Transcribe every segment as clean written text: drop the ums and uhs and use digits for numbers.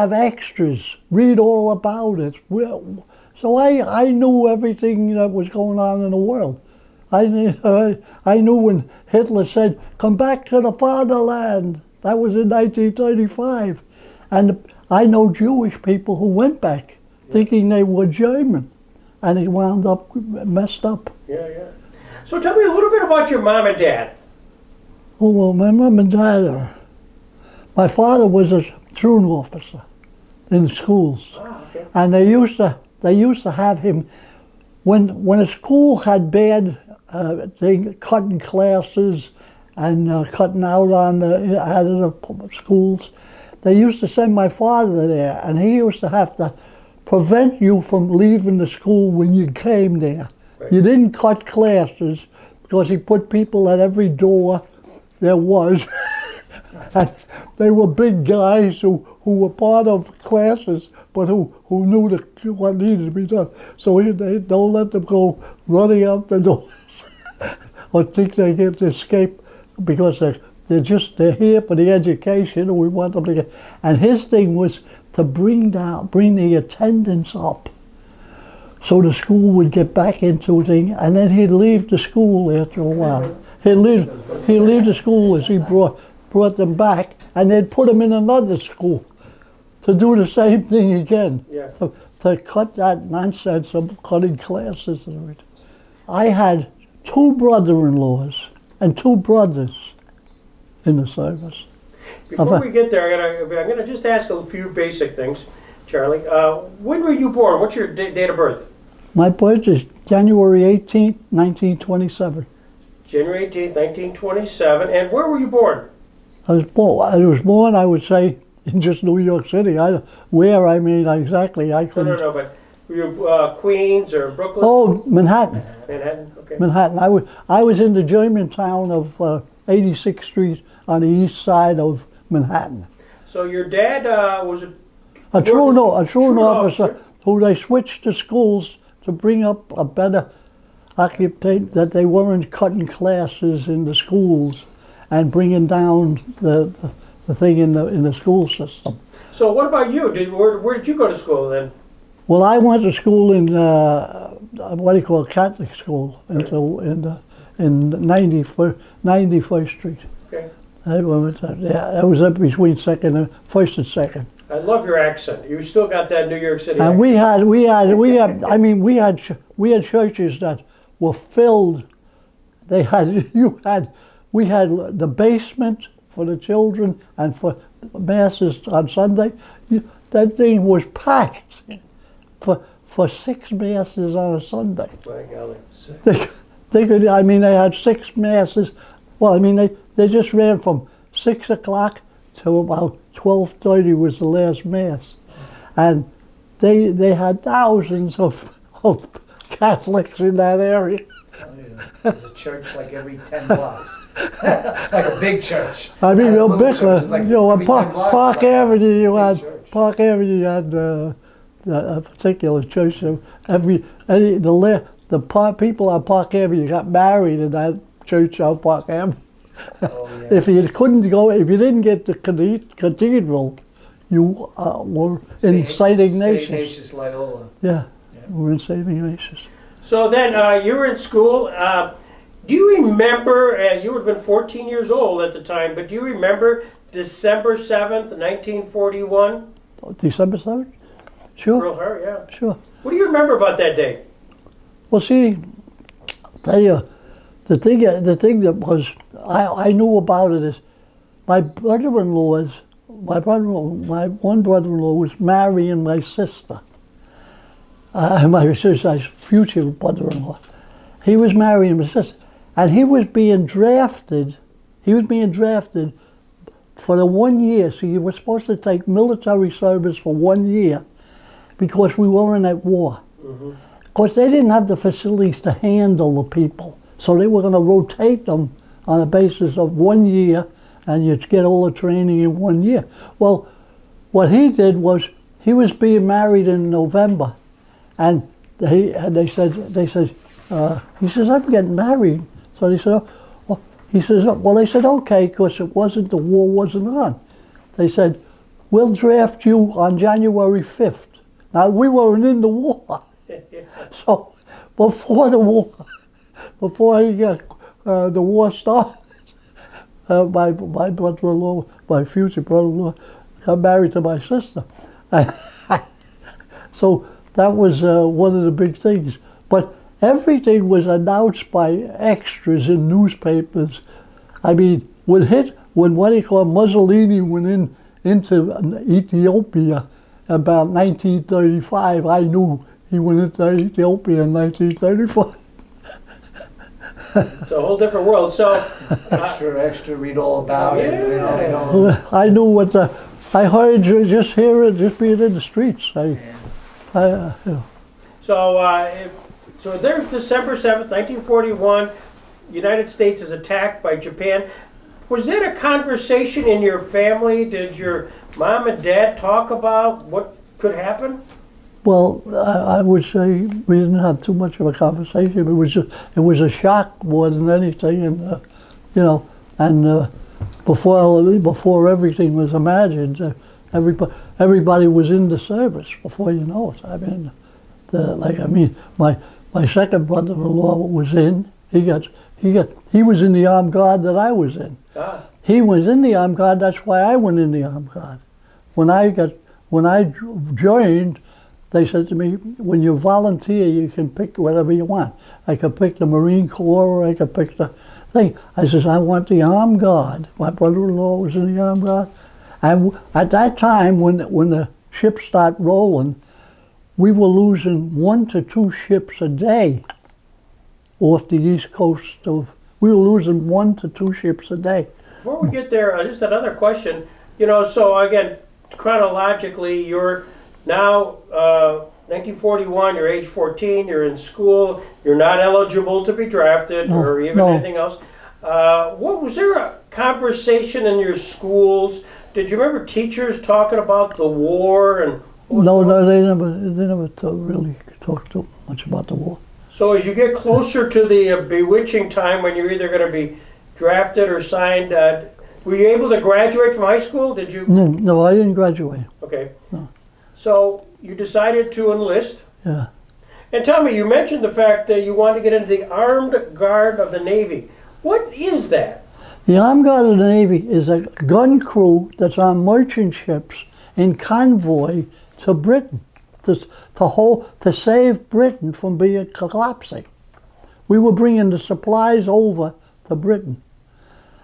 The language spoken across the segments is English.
have extras, read all about it. So I knew everything that was going on in the world. I knew when Hitler said, "Come back to the fatherland." That was in 1935. And I know Jewish people who went back thinking they were German, and they wound up messed up. Yeah, yeah. So tell me a little bit about your mom and dad. Oh, well, my mom and dad my father was a truant officer in schools. Ah, okay. And they used to have him, when a school had bad cutting classes and cutting out out of the schools, they used to send my father there, and he used to have to prevent you from leaving the school when you came there. Right. You didn't cut classes because he put people at every door there was. And they were big guys who were part of classes, but who knew what needed to be done. So they don't let them go running out the doors or think they get to escape, because they're here for the education, and we want them to get. And his thing was to bring the attendance up, so the school would get back into a thing, and then he'd leave the school after a while. He'd leave the school as he brought them back, and they'd put them in another school to do the same thing again, to cut that nonsense of cutting classes and everything. I had 2 brother-in-laws and 2 brothers in the service. Before we get there, I'm gonna just ask a few basic things, Charlie. When were you born? What's your date of birth? My birth is January 18th, 1927. January 18th, 1927. And where were you born? I was born, I would say, in just New York City. Where, I mean, exactly, I couldn't. No, but were you Queens or Brooklyn? Oh, Manhattan. Manhattan, okay. Manhattan. I was in the German town of 86th Street on the east side of Manhattan. So your dad was a truant officer who they switched to schools to bring up a better occupation, that they weren't cutting classes in the schools and bringing down the thing in the school system. So what about you? Where did you go to school then? Well, I went to school in what do you call Catholic school in 91st Street. Okay. That was up between first and second. I love your accent. You still got that New York City And accent. we had churches that were filled. We had the basement for the children and for masses on Sunday. That thing was packed for 6 masses on a Sunday. My golly. They had 6 masses. Well, they just ran from 6 o'clock to about 12:30 was the last mass. And they had thousands of Catholics in that area. Oh, yeah. There's a church like every 10 blocks. Like a big church. I mean, like Park Avenue, you had a particular church. People on Park Avenue got married in that church on Park Avenue. Oh, yeah. If you didn't get the cathedral, you were in St. Ignatius. St. Ignatius Loyola. Yeah, we were in St. Ignatius. So then you were in school. Do you remember, you would have been 14 years old at the time, but do you remember December 7th, 1941? December 7th? Sure. Pearl Harbor, yeah. Sure. What do you remember about that day? Well, see, I'll tell you, the thing that was, I knew about it is my one brother-in-law was marrying my sister. My sister's future brother-in-law. He was marrying my sister. And he was being drafted for the 1 year. So you were supposed to take military service for 1 year because we weren't at war. Mm-hmm. Of course, they didn't have the facilities to handle the people. So they were going to rotate them on a basis of 1 year, and you'd get all the training in 1 year. Well, what he did was, he was being married in November, and he says, I'm getting married. So they said, they said, okay, because the war wasn't on. They said, we'll draft you on January 5th. Now, we weren't in the war. So before the war started, my brother-in-law, my future brother-in-law, got married to my sister. So that was one of the big things. But everything was announced by extras in newspapers. I mean, when what they call Mussolini went into Ethiopia about 1935, I knew he went into Ethiopia in 1935. It's a whole different world. So Extra, read all about it. I knew I heard you just hear it, just being in the streets. So there's December 7th, 1941. United States is attacked by Japan. Was there a conversation in your family? Did your mom and dad talk about what could happen? Well, I would say we didn't have too much of a conversation. It was a shock more than anything, and before everything was imagined, everybody was in the service before you know it. I mean, my second brother-in-law was in. He was in the armed guard that I was in. Ah. He was in the armed guard. That's why I went in the armed guard. When I joined, they said to me, when you volunteer, you can pick whatever you want. I could pick the Marine Corps, or I could pick the thing. I says, I want the armed guard. My brother-in-law was in the armed guard. And at that time, when the ships start rolling, we were losing 1 to 2 ships a day off the east coast we were losing 1 to 2 ships a day. Before we get there, just another question. So again, chronologically, you're now 1941, you're age 14, you're in school, you're not eligible to be drafted or even anything else. Was there a conversation in your schools? Did you remember teachers talking about the war and? No, they never really talked too much about the war. So as you get closer to the bewitching time when you're either going to be drafted or signed, were you able to graduate from high school? Did you? No, I didn't graduate. Okay. No. So you decided to enlist. Yeah. And tell me, you mentioned the fact that you wanted to get into the Armed Guard of the Navy. What is that? The Armed Guard of the Navy is a gun crew that's on merchant ships in convoy to Britain to save Britain from collapsing. We were bringing the supplies over to Britain.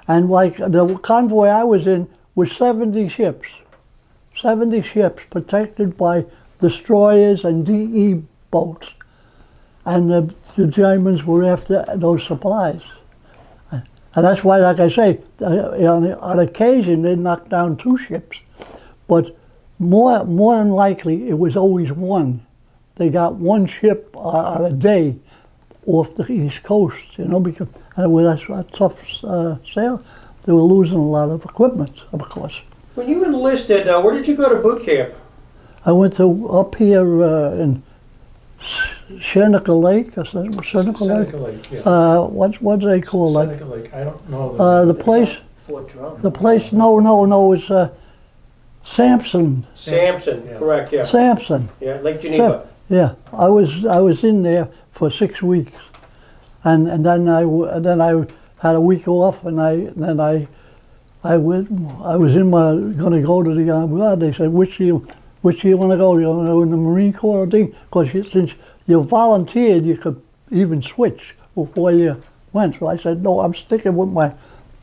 And like the convoy I was in was 70 ships protected by destroyers and DE boats. And the Germans were after those supplies. And that's why, like I say, on occasion they knocked down 2 ships. But more than likely, it was always 1. They got 1 ship on a day off the East Coast, because it was a tough sail. They were losing a lot of equipment, of course. When you enlisted, where did you go to boot camp? I went to up here in Seneca Lake. Seneca Lake, yeah. What do they call that? Seneca Lake. I don't know. The place. Fort Drum. The place. No. It's Sampson. Sampson, yeah. Correct, yeah. Sampson. Yeah, Lake Geneva. Yeah, I was in there for 6 weeks, and then I had a week off, and I was going to go to the armed guard. They said, which do you want to go? You want to go in the Marine Corps or thing? Because since you volunteered, you could even switch before you went. So I said, no, I'm sticking with my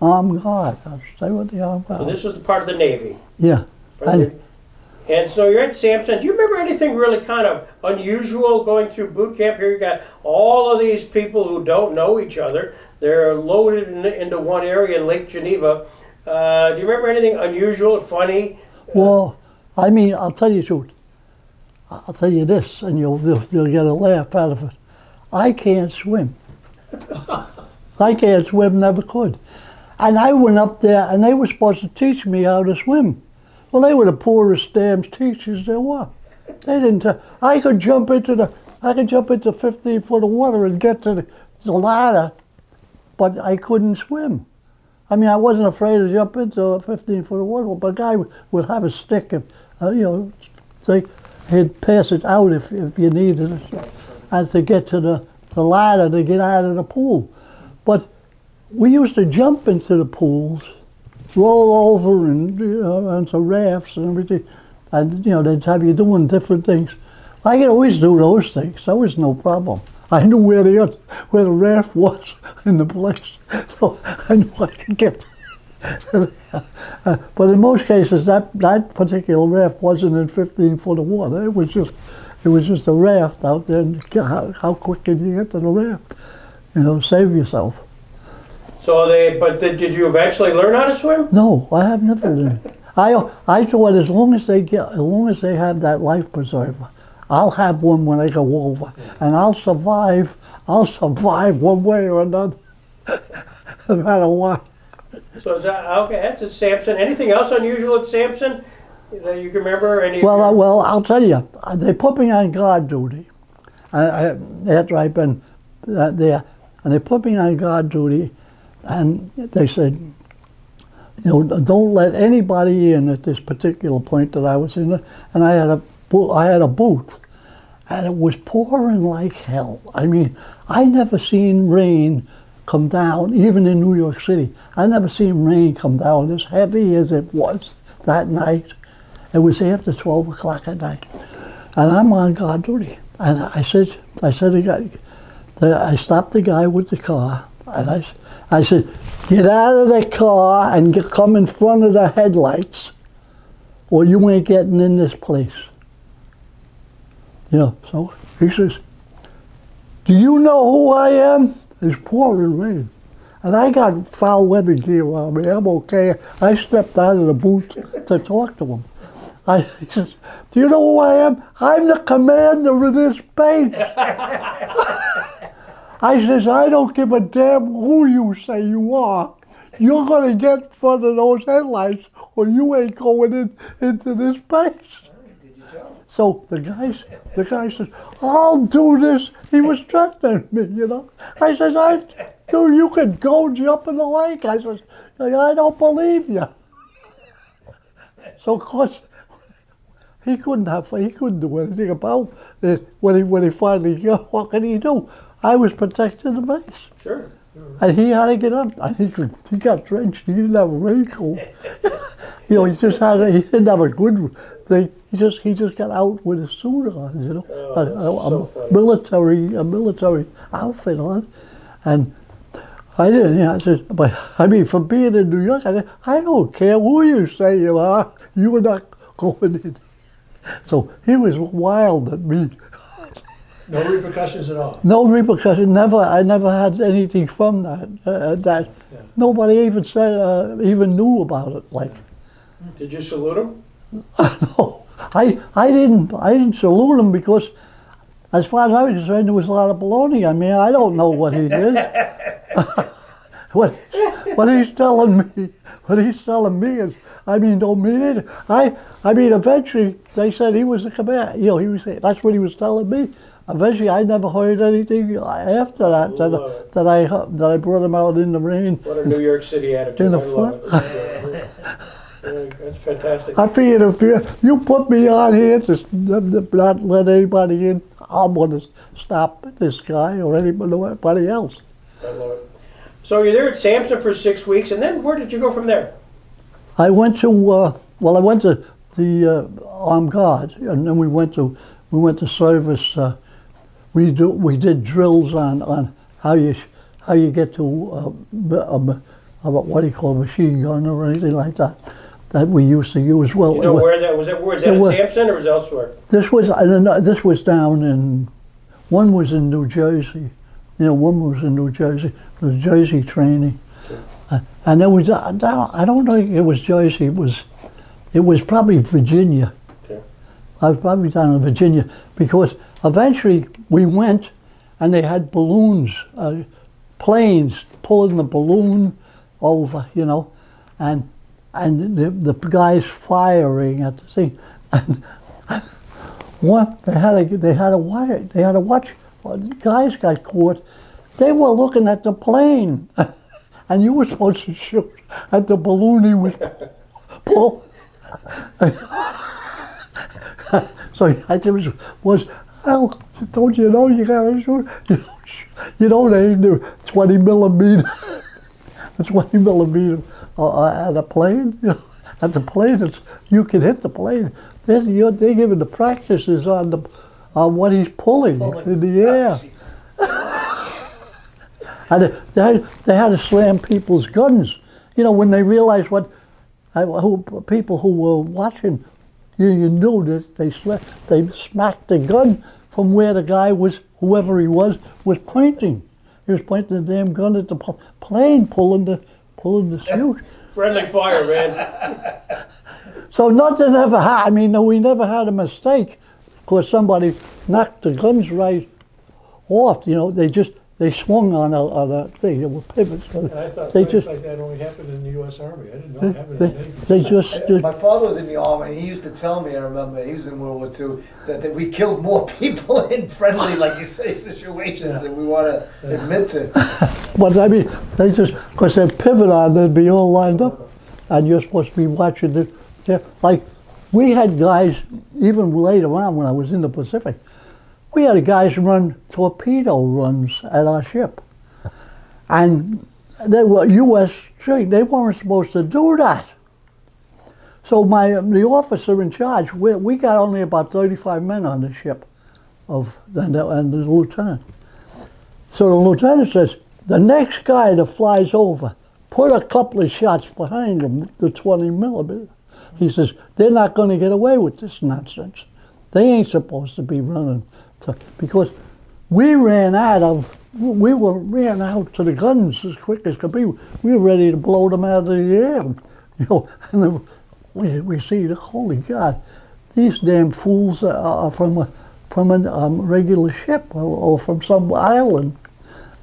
armed guard. I'll stay with the armed guard. So this was the part of the Navy. Yeah. And so you're at Sampson. Do you remember anything really kind of unusual going through boot camp? Here you got all of these people who don't know each other. They're loaded into one area in Lake Geneva. Do you remember anything unusual, funny? Well, I mean, I'll tell you the truth. I'll tell you this, and you'll get a laugh out of it. I can't swim. I can't swim, never could. And I went up there, and they were supposed to teach me how to swim. Well, they were the poorest damn teachers there were. They didn't. I could jump into 15 foot of water and get to the ladder, but I couldn't swim. I mean, I wasn't afraid to jump into a 15-foot water, but a guy would have a stick, if, he'd pass it out if you needed it, and to get to the ladder to get out of the pool. But we used to jump into the pools, roll over and onto rafts and everything, and they'd have you doing different things. I could always do those things. That was no problem. I knew where the raft was in the place, so I knew I could get. But in most cases, that particular raft wasn't in 15 foot of water. It was just a raft out there. And how quick can you get to the raft? Save yourself. So did you eventually learn how to swim? No, I have never learned. I thought as long as they have that life preserver, I'll have one when I go over, and I'll survive. I'll survive one way or another, no matter what. So is that okay? That's at Sampson. Anything else unusual at Sampson that you can remember? Well, I'll tell you. They put me on guard duty after I'd been there, and they put me on guard duty, and they said, don't let anybody in at this particular point that I was in. And I had a booth, and it was pouring like hell. I mean, I never seen rain come down, even in New York City. I never seen rain come down as heavy as it was that night. It was after 12 o'clock at night. And I'm on guard duty. And I said to the guy, I stopped the guy with the car, and I said, get out of the car and come in front of the headlights, or you ain't getting in this place. So he says, do you know who I am? It's pouring rain. And I got foul weather gear on me. I'm okay. I stepped out of the booth to talk to him. He says, do you know who I am? I'm the commander of this base. I says, I don't give a damn who you say you are. You're going to get in front of those headlights, or you ain't going into this base. So the guy says, I'll do this. He was threatening me, I says, you could go jump in the lake. I says, I don't believe you. So of course, he couldn't do anything about it when he finally got. What could he do? I was protecting the base. Sure. And he had to get up. And he got drenched. He didn't have a raincoat. He didn't have a good thing. He just got out with a suit on, a military outfit on, and I didn't. I said, but I mean, for being in New York, I don't care who you say you are. You're not going in. So he was wild at me. No repercussions at all? No repercussion. I never had anything from that. Yeah. Nobody even said, even knew about it. Did you salute him? No, I didn't salute him because, as far as I was concerned, there was a lot of baloney. I mean, I don't know what he is. what he's telling me is, I mean, don't mean it. I mean, eventually they said he was the commander. That's what he was telling me. Eventually, I never heard anything after that I brought him out in the rain. What a New York City attitude! In the front. That's fantastic. I figured if you put me on here to not let anybody in, I'm going to stop this guy or anybody else. I love it. So you're there at Sampson for 6 weeks, and then where did you go from there? I went to the armed guard, and then we went to service. We did drills on how you get to what do you call a machine gun or anything like that we used to use. Well, where that was? Was that at Sampson or was it elsewhere? This was down in. One was in New Jersey. One was in New Jersey. The Jersey training, and there was I don't know if it was Jersey. It was probably Virginia. Okay. I was probably down in Virginia because eventually we went, and they had balloons, planes pulling the balloon over, and the guys firing at the thing, and they had a watch. Well, the guys got caught. They were looking at the plane, and you were supposed to shoot at the balloon he was pulling. So I just was, well, don't you know you gotta shoot? You don't aim the 20 millimeter, 20 millimeter at a plane. You know, at the plane, you can hit the plane. They're giving the practices on what he's pulling in the air. And they had to slam people's guns. You know, when they realized people who were watching, you knew that they smacked the gun from where the guy was, whoever he was pointing. He was pointing the damn gun at the plane, pulling the chute. Friendly fire, man. So nothing ever happened. I mean, no, we never had a mistake. Of course, somebody knocked the guns right off. You know, they swung on a thing. There were pivots. And I thought They things just like that only happened in the U.S. Army. I didn't know it happened in the Navy. they just My father was in the Army, and he used to tell me, I remember, he was in World War II, that we killed more people in friendly, like you say, situations than we want to admit to. But I mean, they just, because they'd pivot on, they'd be all lined up, and you're supposed to be watching the, like, we had guys, even later on when I was in the Pacific, we had guys run torpedo runs at our ship. And they were U.S. trained, they weren't supposed to do that. So the officer in charge, we got only about 35 men on the ship, and the lieutenant. So the lieutenant says, the next guy that flies over, put a couple of shots behind him, the 20 millimeter. He says, they're not going to get away with this nonsense. They ain't supposed to be running. Because we ran out to the guns as quick as could be. We were ready to blow them out of the air. You know, and we see, holy God, these damn fools are from a regular ship or from some island,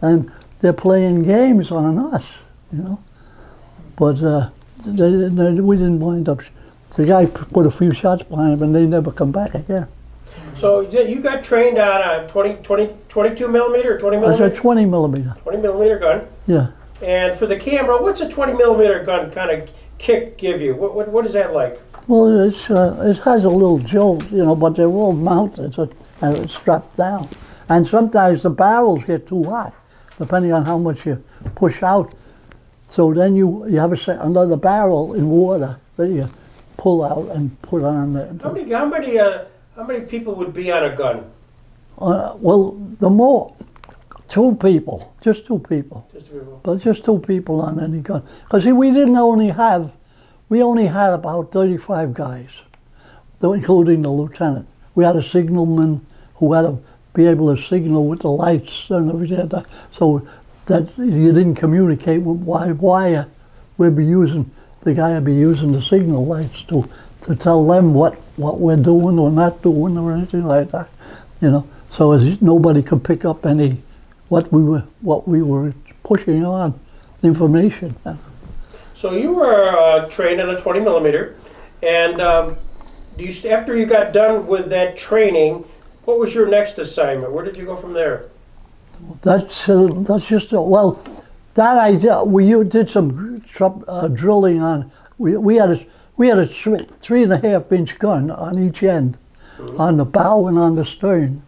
and they're playing games on us, you know. But we didn't wind up. The guy put a few shots behind them, and they never come back again. So you got trained on a 22 millimeter or 20 It's millimeter? a 20 millimeter. 20 millimeter gun. Yeah. And for the camera, what's a 20 millimeter gun kind of kick give you? What is that like? Well, it has a little jolt, you know, but they're all mounted and it's strapped down. And sometimes the barrels get too hot, depending on how much you push out. So then you have another barrel in water that you pull out and put on there. How many people would be on a gun? Well, two people, just two people. But just two people on any gun. Because we only had about 35 guys, including the lieutenant. We had a signalman who had to be able to signal with the lights and everything like that, so that you didn't communicate with wire. The guy would be using the signal lights to tell them what we're doing or not doing or anything like that, you know. So as nobody could pick up what we were pushing on information. So you were trained on a 20 millimeter, and after you got done with that training, what was your next assignment? Where did you go from there? That's just that idea. We did some drilling on. We had a 3.5-inch gun on each end, on the bow and on the stern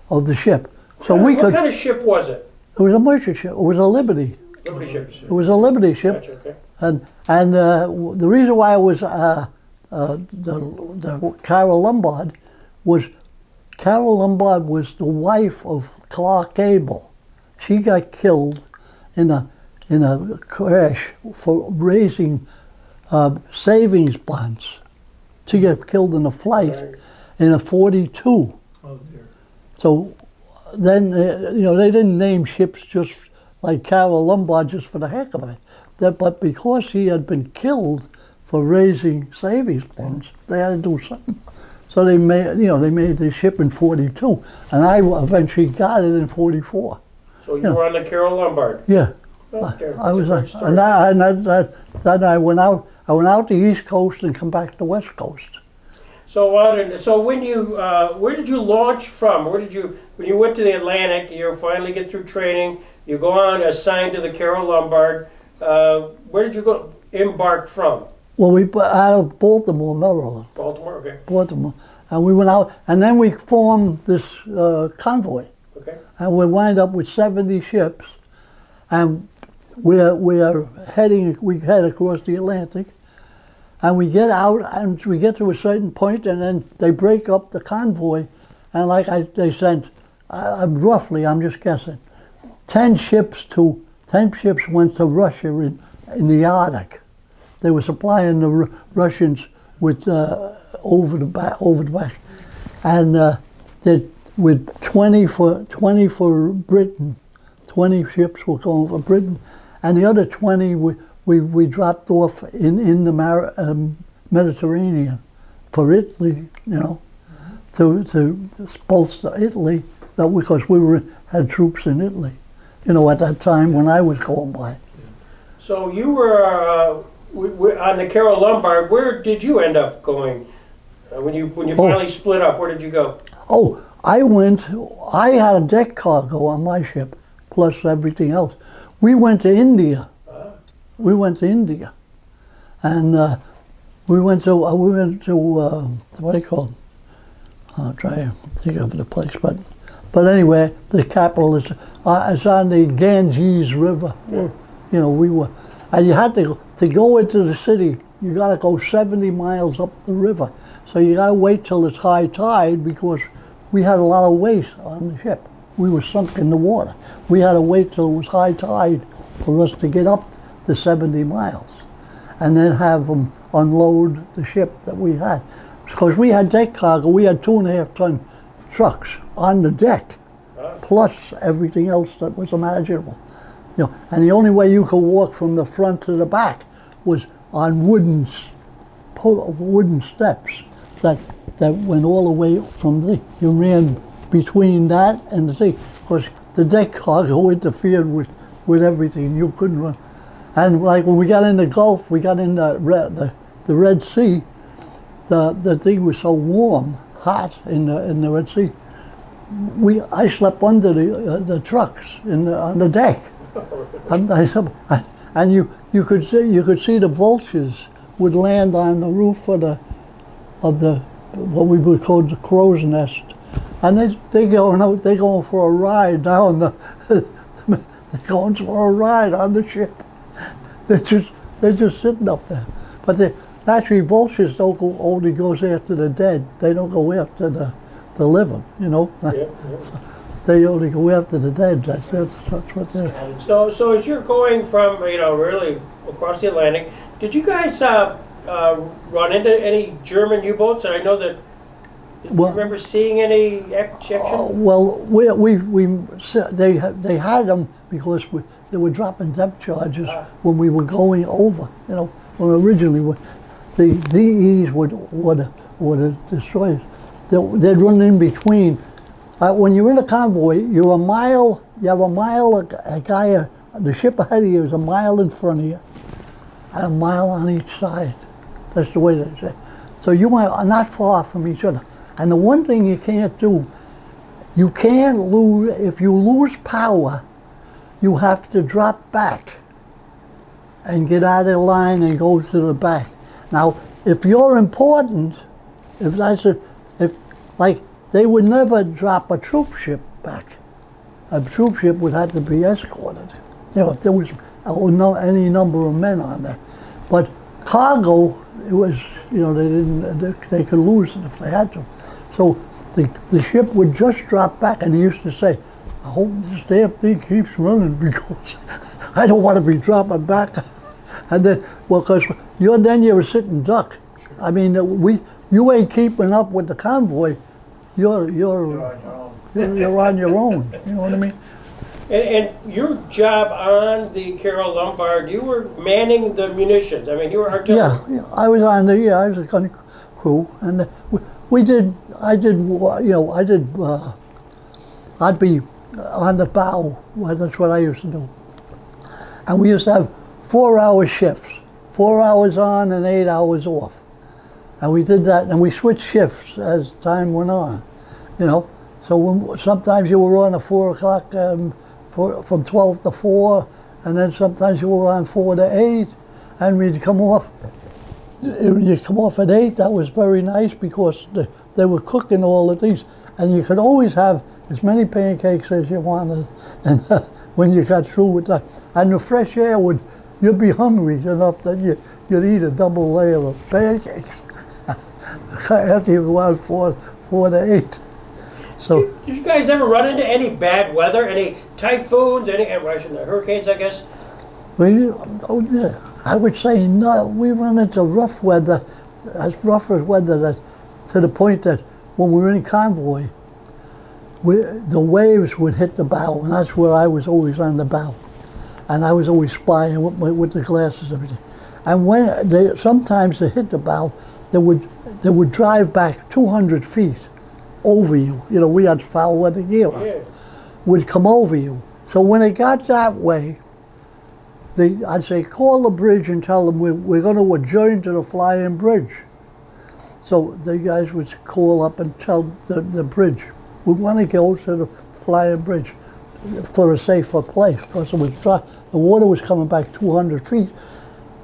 of the ship. So what kind of ship was it? It was a merchant ship. It was a Liberty. Liberty ship. It was a Liberty ship. Gotcha, okay. And the reason why it was the Carol Lombard was the wife of Clark Gable. She got killed in a crash for raising savings bonds. She got killed in a flight in a 42. Oh dear. So then, they didn't name ships just like Carol Lombard just for the heck of it. But because he had been killed for raising savings bonds, they had to do something. So they made the ship in 42, and I eventually got it in 44. So you were on the Carol Lombard. Yeah, Okay. I was, That's a great and story. then I went out the East Coast and come back to the West Coast. So when you where did you launch from? When you went to the Atlantic, you finally get through training, you go on assigned to the Carol Lombard. where did you go embark from? Well, out of Baltimore, Maryland. Baltimore, okay. Baltimore. And we went out, and then we formed this convoy. Okay. And we wind up with 70 ships, and we head across the Atlantic, and we get out, and we get to a certain point, and then they break up the convoy, and they sent, roughly, I'm just guessing, 10 ships went to Russia in the Arctic. They were supplying the Russians with over the back, and with 20 for Britain. 20 ships were going for Britain, and the other 20 we dropped off in the Mediterranean for Italy, you know, to bolster Italy, because we had troops in Italy, you know, at that time when I was going by. So you were on the Carol Lombard. Where did you end up going when you finally split up? Where did you go? Oh, I had a deck cargo on my ship, plus everything else. We went to India. We went to India, and we went to what do you call it? I'll try to think of the place, but anyway, the capital is it's on the Ganges River. Yeah. You know, we were, and you had to go into the city. You got to go 70 miles up the river, so you got to wait till it's high tide, because we had a lot of waste on the ship. We were sunk in the water. We had to wait till it was high tide for us to get up the 70 miles, and then have them unload the ship that we had. Because we had deck cargo, we had 2.5 ton trucks on the deck, plus everything else that was imaginable. You know, and the only way you could walk from the front to the back was on wooden steps that went all the way from you ran between that and the sea, because the deck cargo interfered with everything. You couldn't run. And like when we got in the Gulf, we got in the Red Sea, the thing was so warm, hot in the Red Sea. I slept under the trucks on the deck. And you could see the vultures would land on the roof of the what we would call the crow's nest, and they going for a ride down they're going for a ride on the ship. They're just sitting up there. But naturally, vultures only goes after the dead. They don't go after the living, you know. Yeah. They only go after the dead. That's what they're. So as you're going from, really across the Atlantic, did you guys run into any German U-boats? And I know that. Do you remember seeing any action? Well, they had them because they were dropping depth charges when we were going over. You know, when originally the DEs or the destroyers, they'd run in between. When you're in a convoy, you have a mile, the ship ahead of you is a mile in front of you, and a mile on each side. That's the way they say. So you are not far from each other. And the one thing you can't do, you can't lose, if you lose power, you have to drop back and get out of the line and go to the back. Now, if you're important, they would never drop a troop ship back. A troop ship would have to be escorted. You know, if there was any number of men on there. But cargo, it was, they could lose it if they had to. So the ship would just drop back, and he used to say, I hope this damn thing keeps running, because I don't want to be dropping back. And then, because you're a sitting duck. I mean, you ain't keeping up with the convoy. You're on your own. You know what I mean? And your job on the Carol Lombard, you were manning the munitions. I mean, you were artillery. Yeah, I was a gun crew, and I'd be on the bow. Well, that's what I used to do. And we used to have 4-hour shifts, 4 hours on and 8 hours off. And we did that, and we switched shifts as time went on, you know. So sometimes you were on at 4 o'clock, from 12 to 4, and then sometimes you were on 4 to 8, and we'd come off. When you come off at 8, that was very nice because they were cooking all of these, and you could always have as many pancakes as you wanted, and when you got through with that, and the fresh air you'd be hungry enough that you'd eat a double layer of pancakes after you went 4 to 8. So, Did you guys ever run into any bad weather, any typhoons, any hurricanes, I guess? I would say no. We run into rough weather, as rough as weather that, to the point that when we were in convoy, the waves would hit the bow, and that's where I was always on the bow, and I was always spying with the glasses and everything. And when sometimes they hit the bow, they would drive back 200 feet over you. You know, we had foul weather gear on. Yeah. Would come over you. So when it got that way, I'd say, call the bridge and tell them we're going to adjourn to the flying bridge. So the guys would call up and tell the bridge, we want to go to the flying bridge for a safer place, because it was the water was coming back 200 feet.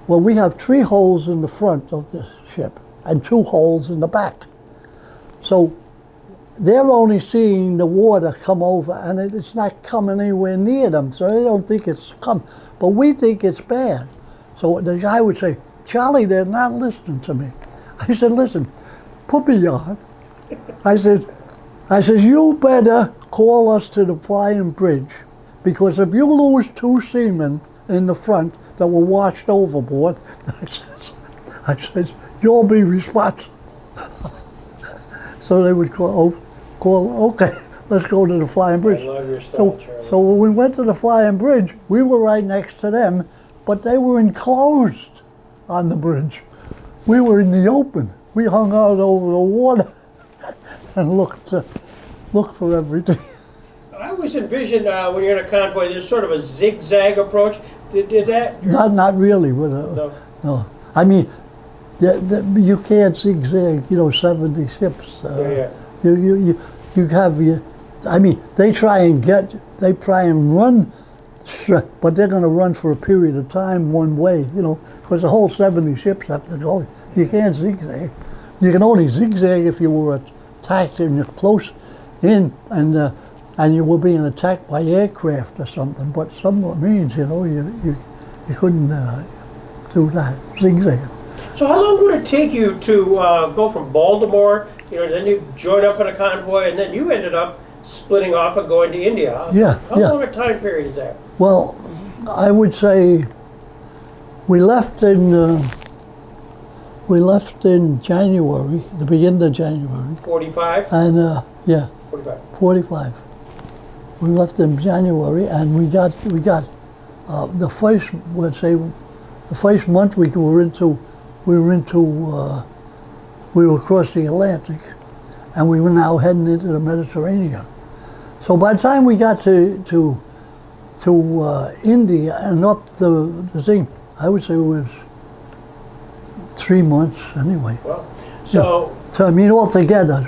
Well, we have 3 holes in the front of the ship and 2 holes in the back. So they're only seeing the water come over, and it's not coming anywhere near them, so they don't think it's come. But we think it's bad. So the guy would say, Charlie, they're not listening to me. I said, listen, put me on. I said, you better call us to the flying bridge, because if you lose 2 seamen in the front that were washed overboard, I said, you'll be responsible. So they would call, okay, let's go to the flying bridge. I love your style, Charlie. So when we went to the flying bridge, we were right next to them, but they were enclosed on the bridge. We were in the open. We hung out over the water and looked for everything. I always envision when you're in a convoy, there's sort of a zigzag approach. Did that? Not really. No. No. I mean, you can't zigzag. 70 ships. Yeah. You have your. I mean, they try and run, but they're going to run for a period of time one way. Because the whole 70 ships have to go. You can't zigzag. You can only zigzag if you were attacked and you're close in, and you were being attacked by aircraft or something. But submarines, you couldn't do that zigzag. So how long would it take you to go from Baltimore, then you join up in a convoy, and then you ended up splitting off and going to India? How long a time period is that? Well, I would say we left in January, the beginning of January. 45? And 45. We left in January, and we got the first month we were across the Atlantic, and we were now heading into the Mediterranean. So by the time we got to India and up the thing, I would say it was 3 months anyway. Well, so I mean, altogether,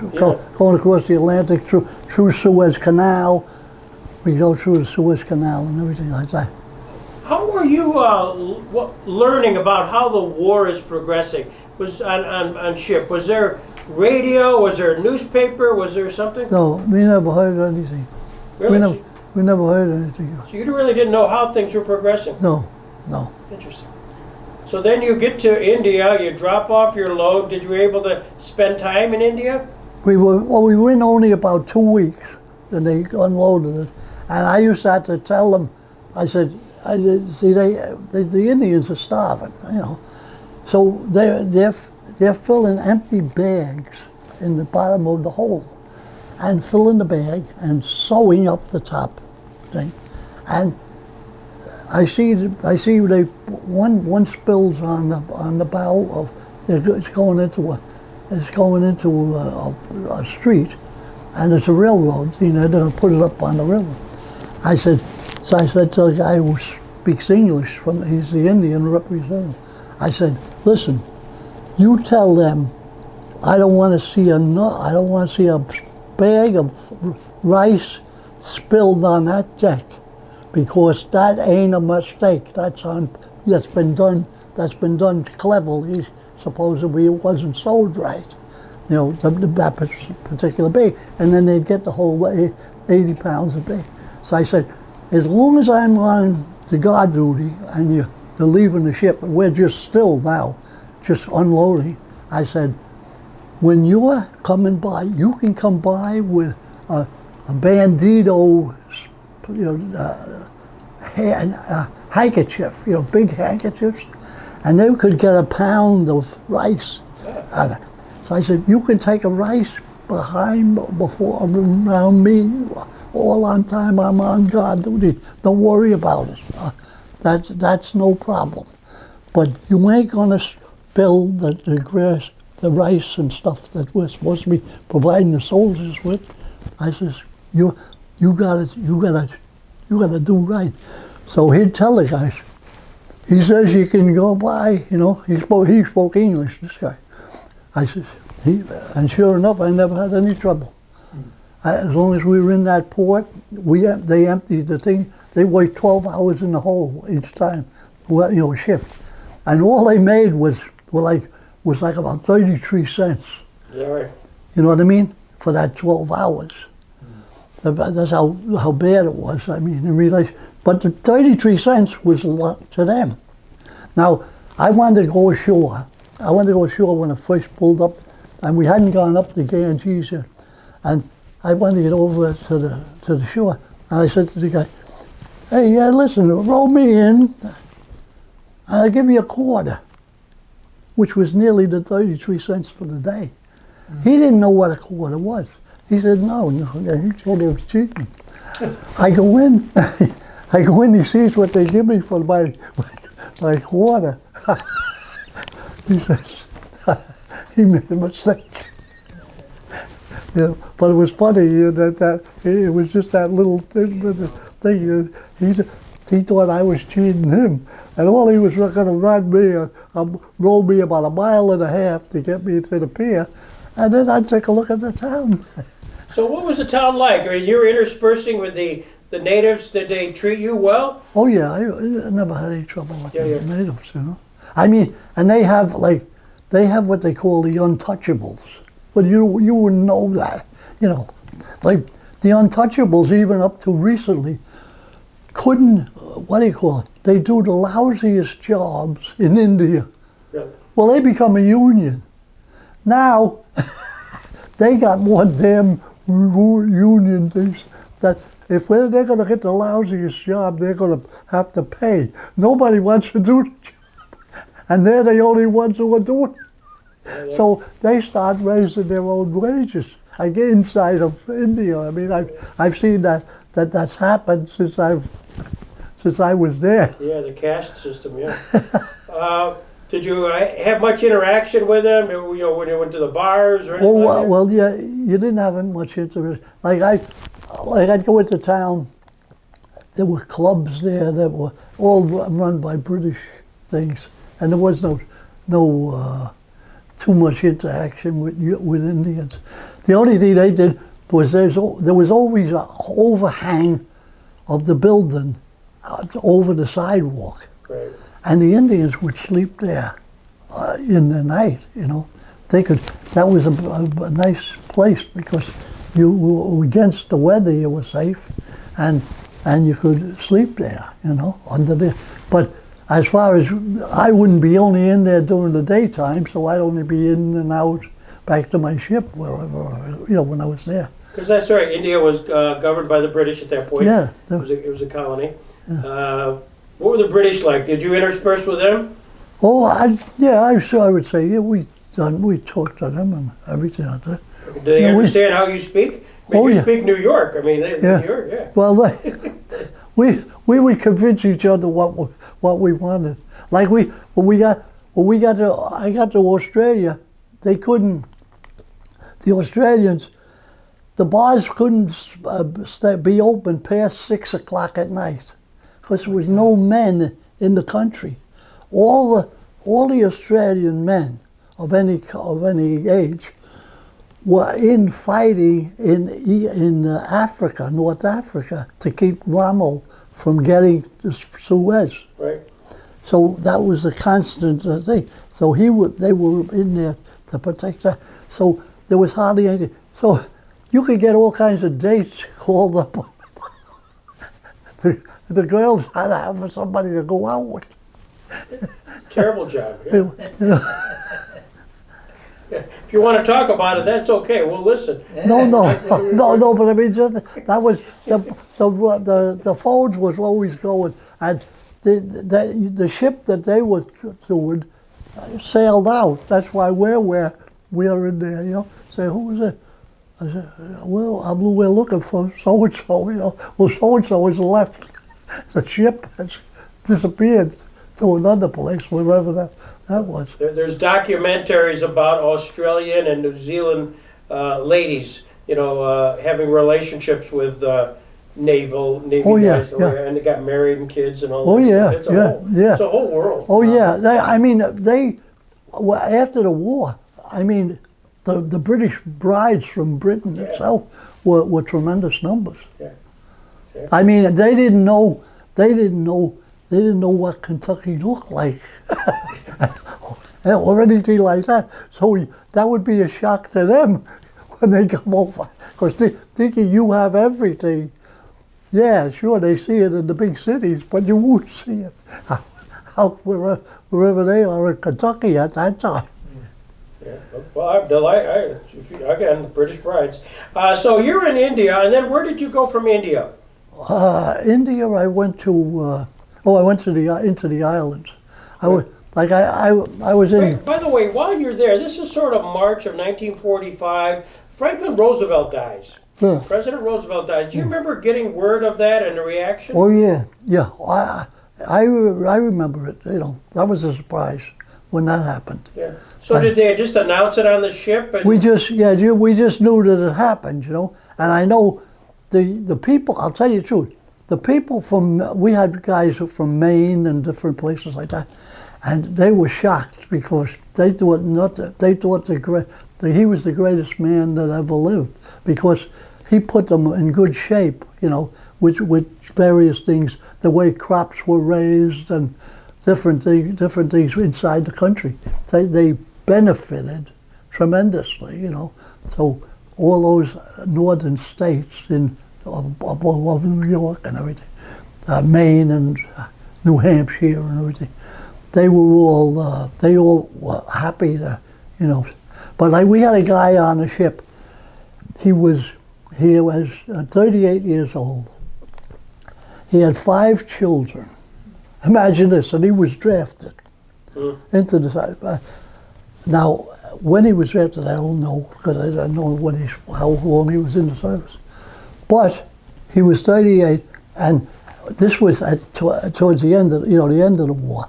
going across the Atlantic through Suez Canal, we go through the Suez Canal and everything like that. how were you learning about how the war is progressing? Was on ship? Was there radio? Was there a newspaper? Was there something? No, we never heard anything. Really? We never heard anything. So you really didn't know how things were progressing? No. Interesting. So then you get to India, you drop off your load. Did you were able to spend time in India? We were in only about 2 weeks, and they unloaded it. And I used to have to tell them, I said, the Indians are starving, So they're filling empty bags in the bottom of the hole, and filling the bag and sewing up the top thing. And I see one spills on the bow of it's going into a street, and it's a railroad. They're going to put it up on the river. I said to the guy who speaks English, he's the Indian representative. I said, listen, you tell them I don't want to see a bag of rice spilled on that deck because that ain't a mistake. That's been done. That's been done cleverly. Supposedly, it wasn't sold right. You know, that particular bag, and then they'd get the whole 80 pounds a bag. So I said, as long as I'm on the guard duty and they're leaving the ship, we're just still now, just unloading. I said, when you're coming by, you can come by with a bandito, handkerchief, big handkerchiefs, and they could get a pound of rice. So I said, you can take a rice around me all on time. I'm on guard duty. Don't worry about it. That's no problem. But you ain't gonna spill the rice and stuff that we're supposed to be providing the soldiers with. I says, you gotta do right. So he'd tell the guys. He says you can go by. He spoke English. This guy. I says, and sure enough, I never had any trouble. As long as we were in that port, they emptied the thing. They worked 12 hours in the hole each time, shift, and all they made was like about 33 cents. Yeah, right. You know what I mean? For that 12 hours. That's how bad it was. I mean, in relation. But the 33 cents was a lot to them. Now, I wanted to go ashore. I wanted to go ashore when I first pulled up, and we hadn't gone up the Ganges yet. And I wanted to get over to the shore. And I said to the guy, hey, listen, roll me in, and I'll give you a quarter, which was nearly the 33 cents for the day. He didn't know what a quarter was. He said, no, he said it was cheating. I go in, he sees what they give me for my quarter. He says, he made a mistake. But it was funny that it was just that little thing. He thought I was cheating him, and all he was going to roll me about 1.5 miles to get me to the pier, and then I'd take a look at the town. So what was the town like? I mean, you were interspersing with the natives. Did they treat you well? Oh yeah, I never had any trouble with the natives. I mean, and they have what they call the untouchables. But you wouldn't know that, Like the untouchables, even up to recently, couldn't, they do the lousiest jobs in India. Yeah. Well, they become a union. Now, they got more damn union things that if they're going to get the lousiest job, they're going to have to pay. Nobody wants to do the job, and they're the only ones who are doing it. So they start raising their own wages. Like inside of India, I mean, I've seen that's happened since I was there. Yeah, the caste system. Yeah. Did you have much interaction with them? When you went to the bars or anything? Oh well, yeah, you didn't have much interaction. Like I'd go into town. There were clubs there that were all run by British things, and there was no too much interaction with Indians. The only thing they did was there was always an overhang of the building over the sidewalk. Right. And the Indians would sleep there in the night, That was a nice place because you were against the weather, you were safe, and you could sleep there, under there. But as far as, I wouldn't be only in there during the daytime, so I'd only be in and out back to my ship wherever, when I was there. Because that's right, India was governed by the British at that point. Yeah. It was a colony. Yeah. What were the British like? Did you intersperse with them? Oh, I would say, yeah, we talked to them and everything like that. Do they understand how you speak? You speak New York. I mean, New York, yeah. Well, we would convince each other what we wanted. Like I got to Australia, they couldn't. The Australians, the bars couldn't be open past 6 o'clock at night, because there was no men in the country. All the Australian men of any age were fighting in Africa, North Africa, to keep Rommel from getting to Suez. Right. So that was the constant thing. So they were in there to protect that. So there was hardly anything. So you could get all kinds of dates called up. The girls had to have somebody to go out with. Terrible job. Yeah. You know, If you want to talk about it, that's okay. We'll listen. no, but I mean, just, that was, the phones was always going, and the ship that they were doing sailed out. That's why we're in there, you know. Say, who's it? I said, well, we're looking for so-and-so, you know. Well, so-and-so has left. The ship has disappeared to another place, wherever that was. There's documentaries about Australian and New Zealand ladies, you know, having relationships with Navy guys, and they got married and kids and all Oh, that. yeah, It's yeah. It's a whole world. Oh, yeah. After the war, I mean, the British brides from Britain itself were tremendous numbers. Yeah. I mean, they didn't know what Kentucky looked like or anything like that. So that would be a shock to them when they come over, because thinking you have everything. Yeah, sure, they see it in the big cities, but you won't see it out wherever they are in Kentucky at that time. Yeah. Well, again, British brides. So you're in India, and then where did you go from India? India, I went to. I went into the islands. I was in. By the way, while you're there, this is sort of March of 1945. Franklin Roosevelt dies. Yeah. President Roosevelt dies. Do you remember getting word of that and the reaction? Oh yeah. I remember it. You know, that was a surprise when that happened. Yeah. So did they just announce it on the ship? And we just knew that it happened. You know, and I know the people. I'll tell you the truth. The people we had guys from Maine and different places like that, and they were shocked because they thought he was the greatest man that ever lived, because he put them in good shape, you know, with various things, the way crops were raised and different things inside the country. They benefited tremendously, you know. So all those northern states above New York and everything, Maine and New Hampshire and everything, they all were happy to, you know. But like, we had a guy on the ship. He was 38 years old. He had 5 children. Imagine this, and he was drafted into the. Now, when he was drafted, I don't know, because I don't know how long he was in the service. But he was 38, and this was towards the end of the end of the war,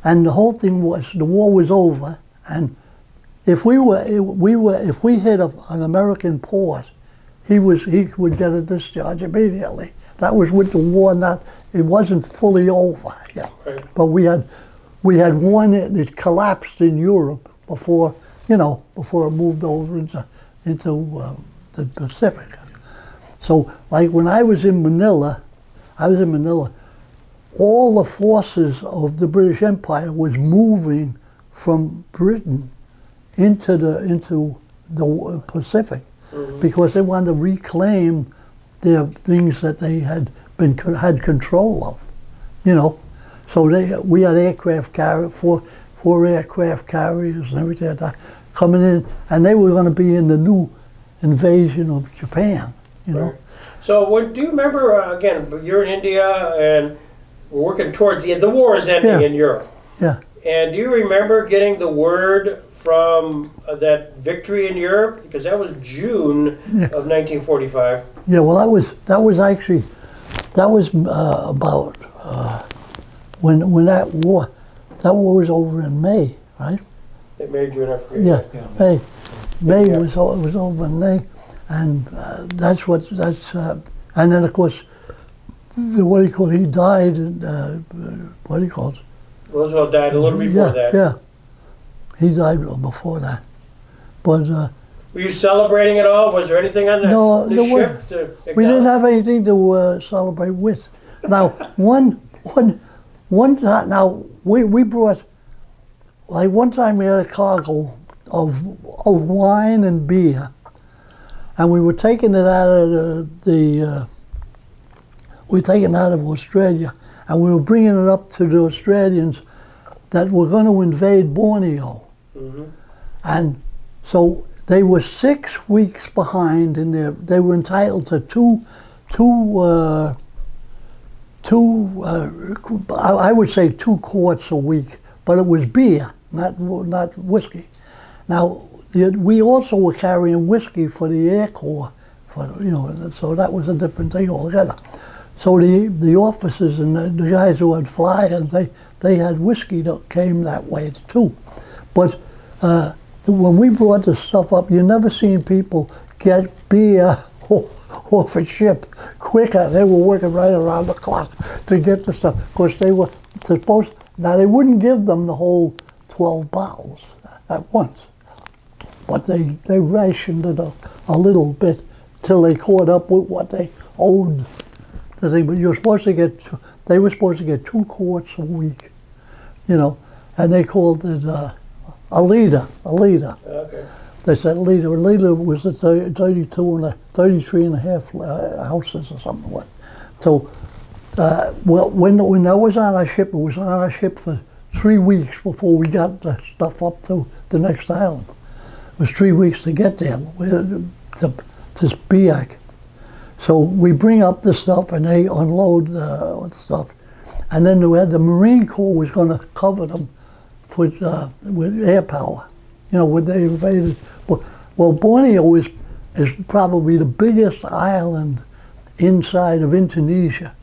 and the whole thing was the war was over, and if we hit an American port, he would get a discharge immediately. That was with the war it wasn't fully over yet, right. But we had one that collapsed in Europe before it moved over into the Pacific. So, like, when I was in Manila, all the forces of the British Empire was moving from Britain into the Pacific, because they wanted to reclaim their things that they had control of, you know. So we had aircraft carrier, four aircraft carriers and everything like that coming in, and they were going to be in the new invasion of Japan, you know. Right. So do you remember, again, you're in India and working towards the end, the war is ending in Europe. Yeah. And do you remember getting the word from that victory in Europe? Because that was June of 1945. Yeah, well, that was about when that war was over in May, right? It made you enough. Yeah, May was over in May, and and then of course, he died, and Roosevelt died a little before that. Yeah, he died before that, but. Were you celebrating at all? Was there anything on the ship? We didn't have anything to celebrate with. Now, one time, now, we brought, like one time we had a cargo of wine and beer, and we were taking it out of we were taking it out of Australia, and we were bringing it up to the Australians that were going to invade Borneo. Mhm. And so they were 6 weeks behind in their, they were entitled to I would say 2 quarts a week, but it was beer, not whiskey. Now, we also were carrying whiskey for the Air Corps, and so that was a different thing altogether. So the officers and the guys who had flyers, they had whiskey that came that way too. But when we brought the stuff up, you never seen people get beer off a ship quicker. They were working right around the clock to get the stuff. Of course, they were supposed, now they wouldn't give them the whole 12 bottles at once, but they rationed it a little bit till they caught up with what they owed the thing. But you're supposed to get, they were supposed to get 2 quarts a week, and they called it a liter. Okay. They said a liter was at 33 and a half ounces or something like that. So, when that was on our ship, it was on our ship for 3 weeks before we got the stuff up to the next island. It was 3 weeks to get there, this Biak. So we bring up the stuff and they unload the stuff. And then the Marine Corps was going to cover them with air power, when they invaded. Well, Borneo is probably the biggest island inside of Indonesia,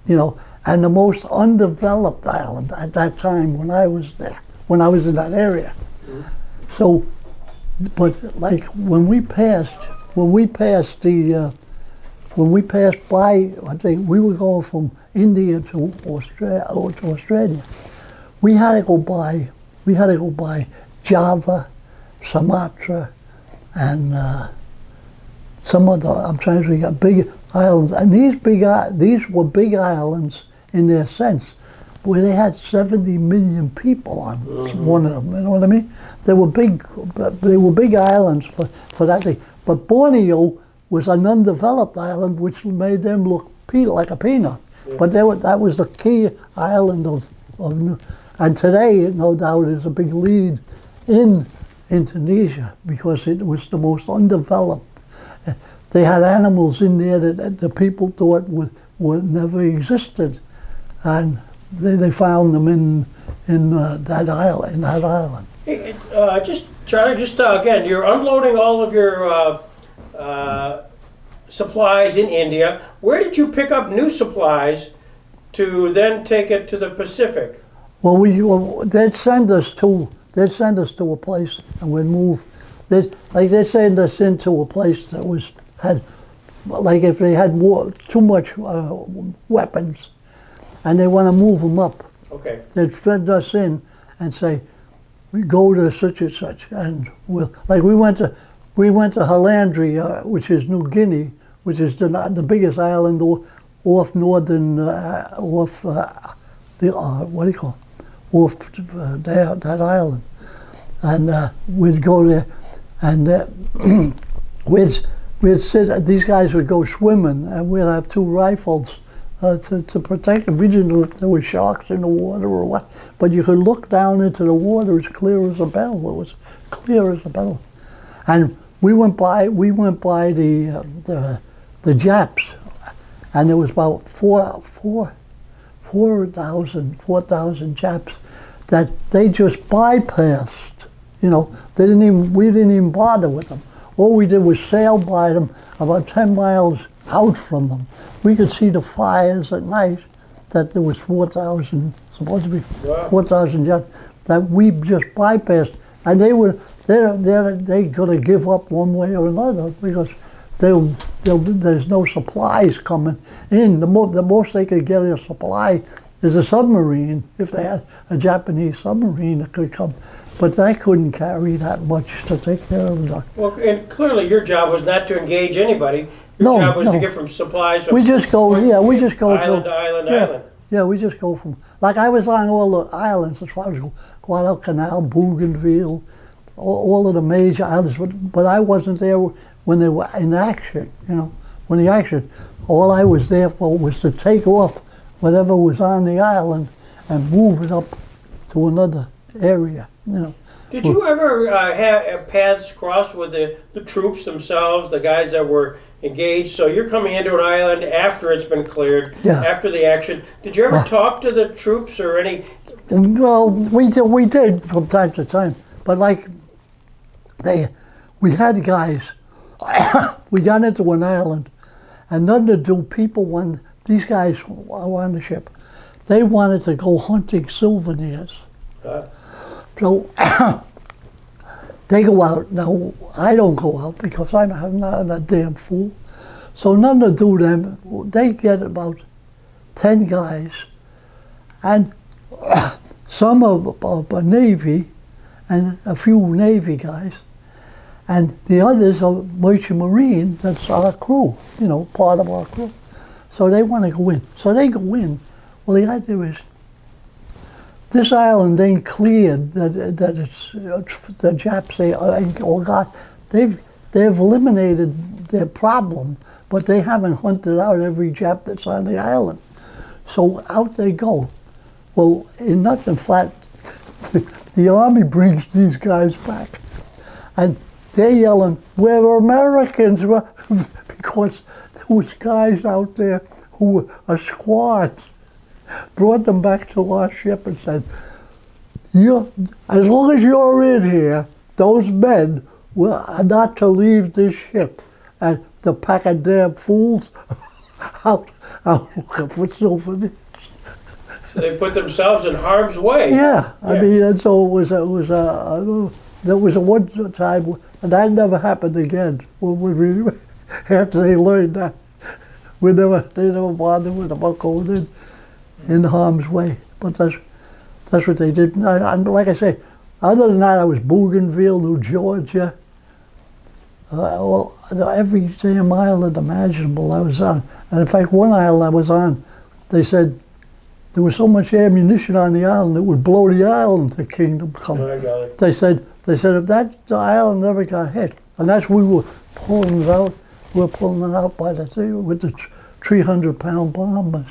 and the most undeveloped island at that time when I was there, when I was in that area. Mm-hmm. So, but like when we passed by, I think we were going from India to Australia. We had to go by Java, Sumatra, and some other. I'm trying to think, big islands, and these were big islands in their sense, where they had 70 million people on one of them. You know what I mean? They were big islands for that thing. But Borneo was an undeveloped island, which made them look like a peanut. Yeah. But that was the key island of and today, no doubt, is a big lead in Indonesia because it was the most undeveloped. They had animals in there that the people thought would never existed, and they found them in that island. Hey, Charlie, again, you're unloading all of your supplies in India. Where did you pick up new supplies to then take it to the Pacific? Well, they'd send us to a place, and we'd move. They'd send us into a place that had, like if they had too much weapons, and they want to move them up. Okay. They'd send us in and say, we go to such and such, and we went to Halandria, which is New Guinea, which is the biggest island off northern off that island, and we'd go there, and we'd sit. These guys would go swimming, and we'd have 2 rifles to protect them. We didn't know if there were sharks in the water or what, but you could look down into the water as clear as a bell. It was clear as a bell, and we went by the Japs, and there was about 4,000 Japs that they just bypassed. We didn't even bother with them. All we did was sail by them about 10 miles out from them. We could see the fires at night, that there was 4,000, supposed to be 4,000 Japs that we just bypassed, and they're gonna give up one way or another because there's no supplies coming in. The most they could get a supply is a submarine, if they had a Japanese submarine that could come. But that couldn't carry that much to take care of them. Well, and clearly your job was not to engage anybody. Your No, job was no. to get from supplies from We just go, yeah, we just go island through. to island to Yeah. island. Yeah, we just go from, like I was on all the islands as far as Guadalcanal, Bougainville, all of the major islands, but I wasn't there when they were in action, you know. When the action, all I was there for was to take off whatever was on the island and move it up to another area, you know. Did you ever have paths cross with the troops themselves, the guys that were engaged? So you're coming into an island after it's been cleared, Yeah. after the action. Did you ever talk to the troops or any? Well, we did from time to time, but like we had guys. We got into an island, and nothing to do. These guys were on the ship. They wanted to go hunting souvenirs. So they go out. Now I don't go out because I'm not a damn fool. So nothing to do them. They get about 10 guys, and some of a Navy, and a few Navy guys, and the others are Merchant Marine. That's our crew, you know, part of our crew. So they want to go in. So they go in. Well, the idea is, this island ain't cleared. That it's the Japs say, oh God, they've eliminated their problem, but they haven't hunted out every Jap that's on the island. So out they go. Well, in nothing flat, the Army brings these guys back, and they're yelling, "We're Americans," because there was guys out there who were a squad. Brought them back to our ship and said, as long as you're in here, those men are not to leave this ship. And the pack of damn fools out looking for souvenirs. So they put themselves in harm's way. Yeah, I mean, and so there was a one time, and that never happened again. After they learned that, they never bothered with about going in harm's way. But that's what they did. And like I say, other than that, I was Bougainville, New Georgia. Every damn island imaginable I was on. And in fact, one island I was on, they said there was so much ammunition on the island it would blow the island to Kingdom Come. I got it. They said if that island never got hit, and that's we were pulling it out. We were pulling it out by the thing with the 300-pound bombers,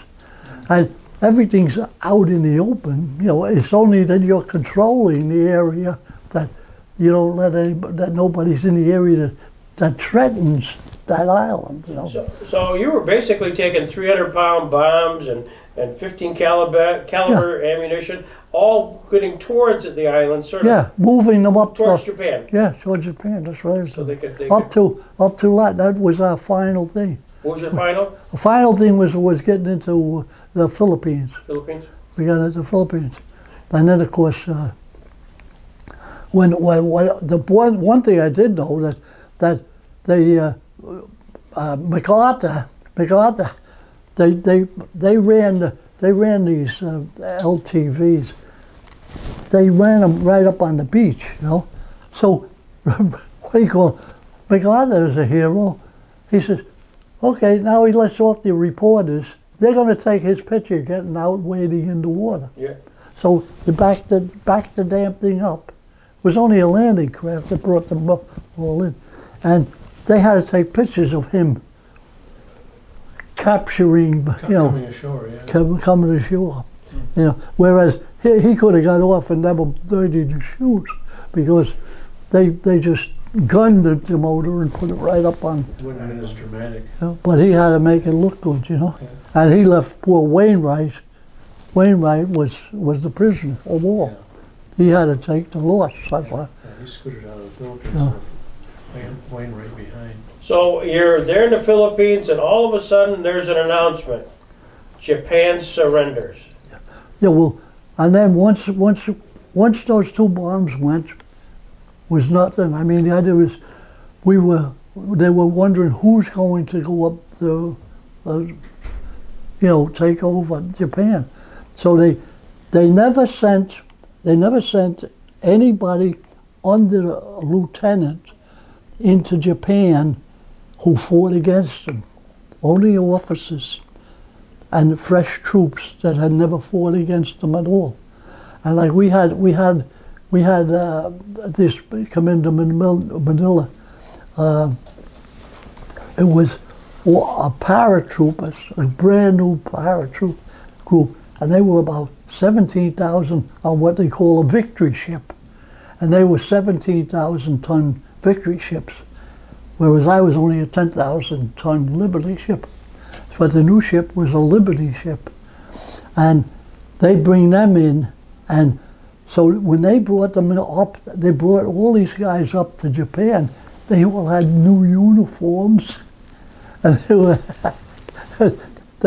and everything's out in the open. You know, it's only that you're controlling the area that you don't let that nobody's in the area that threatens that island. You know. So you were basically taking 300-pound bombs and 15 caliber ammunition, all getting towards the island, sort of. Yeah, moving them up towards Japan. Yeah, towards Japan. That's right. So they could up to that. That was our final thing. What was your final? The final thing was getting into the Philippines. Philippines? We got into the Philippines, and then of course, when the one thing I did know that they MacArthur they ran these LTVs. They ran them right up on the beach, you know. So what do you call MacArthur is a hero. He says, okay, now he lets off the reporters. They're going to take his picture getting out wading in the water. Yeah. So he backed the damn thing up. It was only a landing craft that brought them all in. And they had to take pictures of him capturing, Coming ashore, yeah. coming ashore. You know, whereas he could have got off and never dirtied his shoes because they just gunned the motor and put it right up on. Wouldn't have been as dramatic. You know, but he had to make it look good, you know. Yeah. And he left poor Wainwright. Wainwright was the prisoner of war. Yeah. He had to take the loss. That's why. Yeah, he scooted out of the Philippines Yeah. with Wayne right behind. So you're there in the Philippines, and all of a sudden there's an announcement: Japan surrenders. Yeah, well, and then once those two bombs went, was nothing. I mean, the idea was, they were wondering who's going to go up the take over Japan. So they never sent anybody under a lieutenant into Japan who fought against them. Only officers and fresh troops that had never fought against them at all. And like we had this come into Manila. It was a paratroopers, a brand new paratroop group, and they were about 17,000 on what they call a victory ship. And they were 17,000 ton victory ships, whereas I was only a 10,000 ton Liberty ship. But the new ship was a Liberty ship. And they bring them in, and so when they brought them up, they brought all these guys up to Japan. They all had new uniforms, and they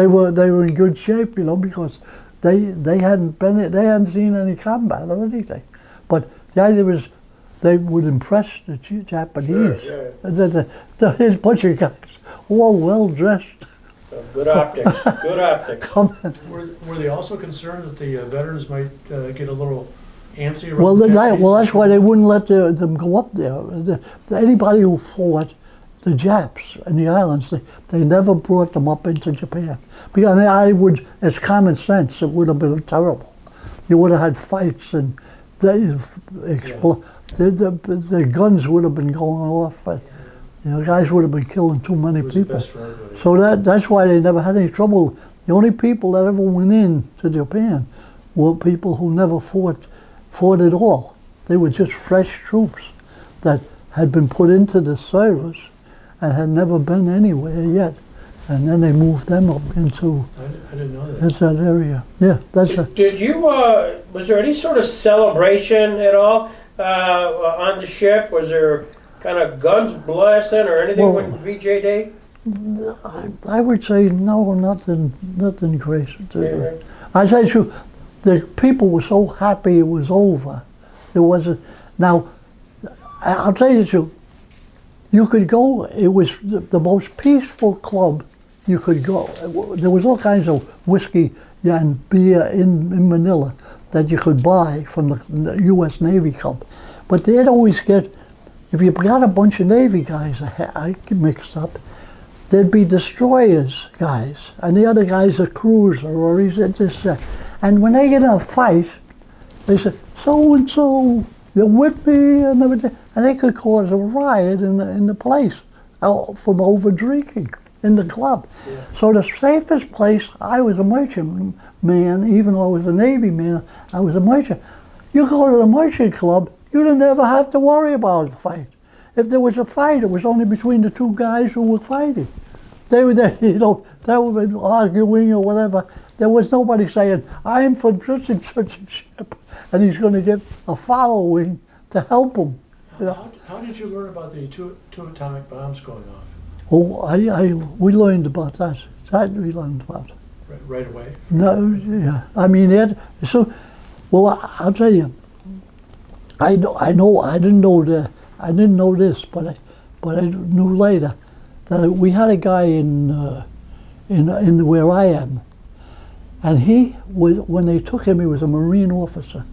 were in good shape, you know, because they hadn't seen any combat or anything. But the idea was they would impress the Japanese. Sure, There's a bunch of guys, all well dressed. Good optics. Good optics. Were they also concerned that the veterans might get a little antsy around Well, the Japanese? that's why they wouldn't let them go up there. Anybody who fought the Japs in the islands, they never brought them up into Japan. Because it's common sense, it would have been terrible. You would have had fights, and the guns would have been going off. You know, guys would have been killing too many people. So that's why they never had any trouble. The only people that ever went in to Japan were people who never fought at all. They were just fresh troops that had been put into the service and had never been anywhere yet. And then they moved them up into I didn't know that. that area. Yeah, Did you, was there any sort of celebration at all on the ship? Was there kind of guns blasting or anything Well, with VJ Day? I would say no, nothing crazy. Yeah. I say you, the people were so happy it was over. There wasn't. Now, I'll tell you the truth. You could go. It was the most peaceful club you could go. There was all kinds of whiskey and beer in Manila that you could buy from the U.S. Navy Club, but they'd always get. If you got a bunch of Navy guys mixed up, there'd be destroyers guys, and the other guy's a cruiser, or he's at this. And when they get in a fight, they say, so-and-so, you're with me, and everything. And they could cause a riot in the place from over drinking in the club. Yeah. So the safest place, I was a merchant man, even though I was a Navy man, I was a merchant. You go to the merchant club, you didn't ever have to worry about a fight. If there was a fight, it was only between the two guys who were fighting. They would be arguing or whatever. There was nobody saying, I'm from such and such a ship, and he's going to get a following to help him. You know? How did you learn about the two atomic bombs going off? Oh, we learned about that. That we learned about. Right away? No, yeah. I mean, I'll tell you. I didn't know this, but I knew later that we had a guy in where I am, and he was, when they took him, he was a Marine officer,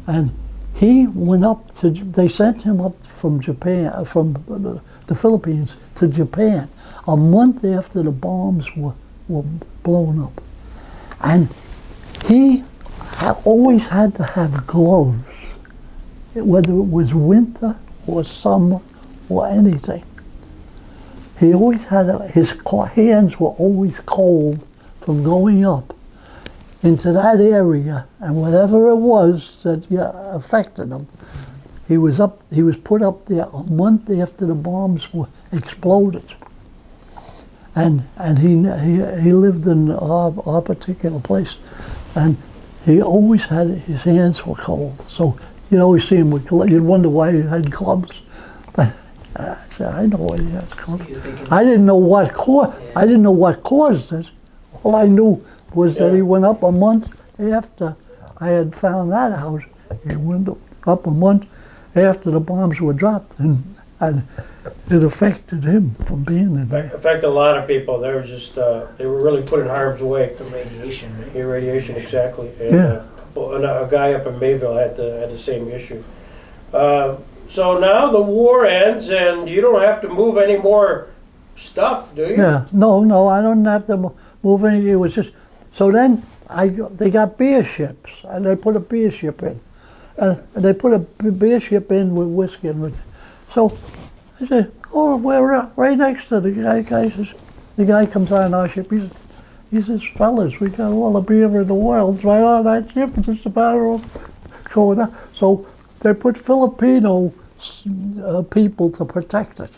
and he went up to. They sent him up from Japan, from the Philippines to Japan, a month after the bombs were blown up, and he always had to have gloves, whether it was winter or summer or anything. He always had his hands were always cold from going up into that area, and whatever it was that affected him, he was put up there a month after the bombs were exploded, and he lived in our particular place, and he always had his hands were cold. So you'd always see him with gloves. You'd wonder why he had gloves. But I know why he had gloves. I didn't know what caused it. All I knew was that he went up a month after I had found that out. He went up a month after the bombs were dropped, and it affected him from being in there. It affected a lot of people. They were just they were really put in harm's way. The radiation, right? The radiation, exactly. And, Yeah. A guy up in Mayville had the same issue. So now the war ends, and you don't have to move any more stuff, do you? Yeah, no, I don't have to move anything. It was just, so then they got beer ships, and they put a beer ship in. And they put a beer ship in with whiskey and with, so I said, oh, we're right next to the guy says, the guy comes on our ship, he says, fellas, we got all the beer in the world right on that ship, it's just a matter of going out. So they put Filipino people to protect it.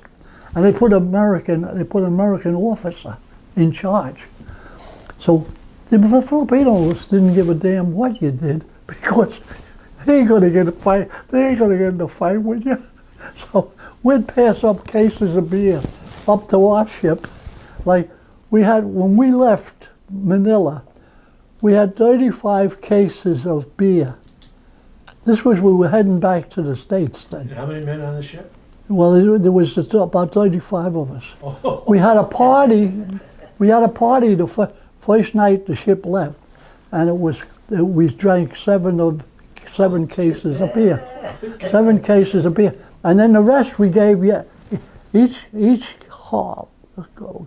And they put an American officer in charge. So the Filipinos didn't give a damn what you did because they ain't gonna get a fight. They ain't gonna get in a fight with you. So we'd pass up cases of beer up to our ship. Like we had when we left Manila, we had 35 cases of beer. This was we were heading back to the States then. And how many men on the ship? Well, there was just about 35 of us. Oh. We had a party. We had a party the first night the ship left, and we drank seven cases of beer, 7 cases of beer, and then the rest we gave each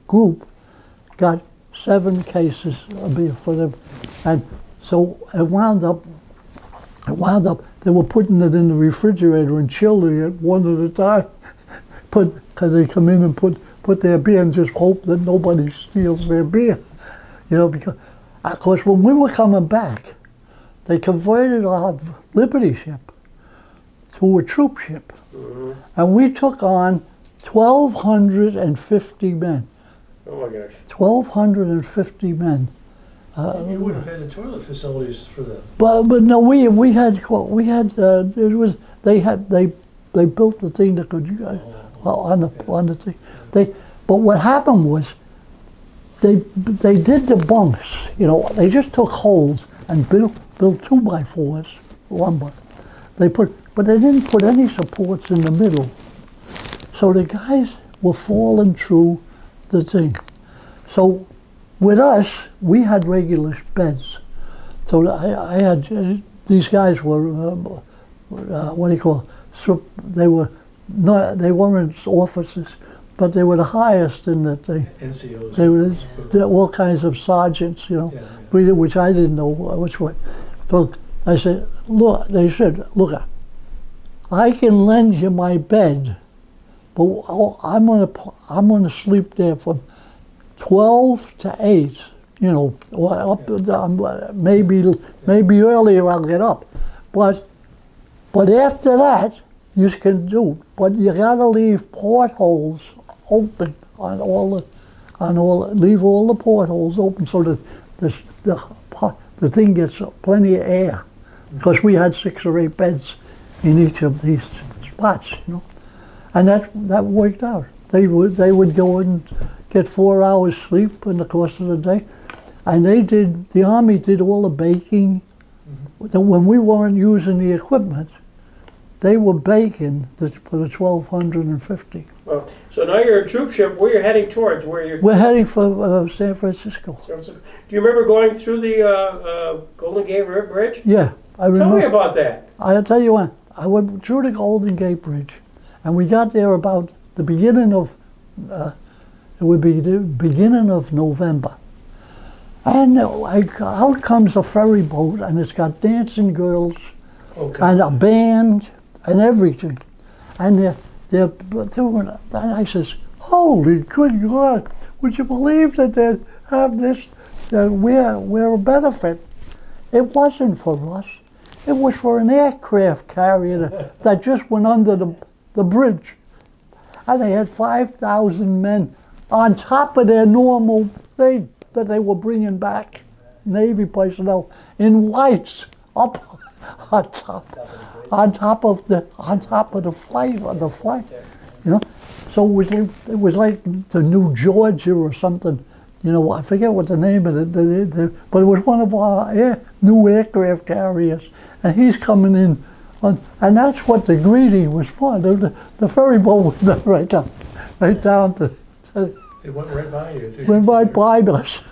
group got 7 cases of beer for them, and so it wound up. They were putting it in the refrigerator and chilling it one at a time. Because they come in and put their beer and just hope that nobody steals their beer. You know, because of course when we were coming back, they converted our Liberty ship to a troop ship. Mm-hmm. And we took on 1,250 men. Oh my gosh. 1,250 men. You would have had the toilet facilities for them. But no, we had they built the thing that could on the thing. But what happened was they did the bunks. You know, they just took holes and built 2x4s lumber. But they didn't put any supports in the middle. So the guys were falling through the thing. So with us, we had regular beds. So I had, these guys were, what do you call, they weren't officers, but they were the highest in the thing. NCOs. They were all kinds of sergeants, you know, which I didn't know which one. So I said, look, they said, look, I can lend you my bed, but I'm gonna sleep there from 12 to 8, you know, or maybe earlier I'll get up. But after that, you can do. But you gotta leave portholes open leave all the portholes open so that the thing gets plenty of air. Because we had 6 or 8 beds in each of these spots, you know. And that worked out. They would go and get 4 hours sleep in the course of the day. And the Army did all the baking. Mm-hmm. When we weren't using the equipment, they were baking for the 1,250. Well, so now you're a troop ship. Where you're heading towards? We're heading for San Francisco. Do you remember going through the Golden Gate Bridge? Yeah, I remember. Tell me about that. I'll tell you what. I went through the Golden Gate Bridge, and we got there about the beginning of, it would be the beginning of November. And out comes a ferry boat, and it's got dancing girls, and a band, and everything. And they're doing it. And I says, holy good God, would you believe that they have this, that we're a benefit? It wasn't for us. It was for an aircraft carrier that just went under the bridge. And they had 5,000 men on top of their normal thing that they were bringing back, Navy personnel, in whites, up on top of the flight, you know. So it was like the New Georgia or something, you know. I forget what the name of it, but it was one of our new aircraft carriers, and he's coming in, and that's what the greeting was for. The ferry boat went right down to. It went right by you. Went right by us.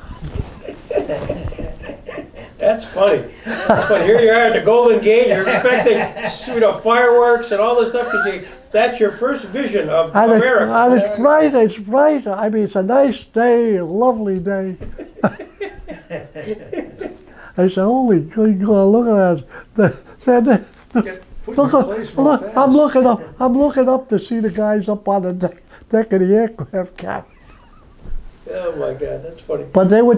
That's funny. That's funny. Here you are at the Golden Gate. You're expecting fireworks and all this stuff because that's your first vision of And America. it's bright, it's bright. I mean, it's a nice day, a lovely day. I said, holy good God, look at that. Get put in place real Look, fast. I'm looking up to see the guys up on the deck of the aircraft carrier. Oh my God, that's funny. But they were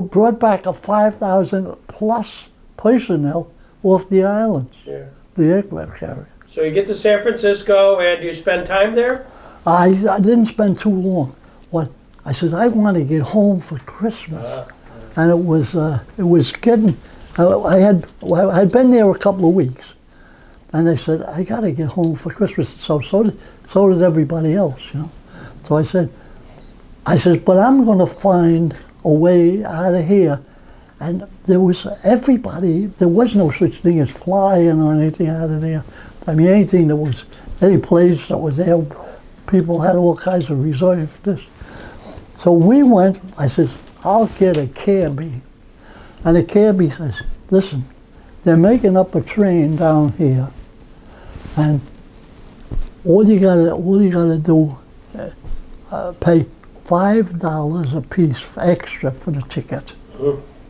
brought back a 5,000 plus personnel off the islands, Yeah. the aircraft carrier. So you get to San Francisco and you spend time there? I didn't spend too long. I said, I want to get home for Christmas. And it was getting, I had been there a couple of weeks. And they said, I got to get home for Christmas. So did everybody else, you know. So I said, but I'm going to find a way out of here. And there was no such thing as flying or anything out of there. I mean, any place that was there, people had all kinds of reserved this. So we went, I says, I'll get a cabbie. And the cabbie says, listen, they're making up a train down here. And all you gotta do, pay $5 a piece extra for the ticket.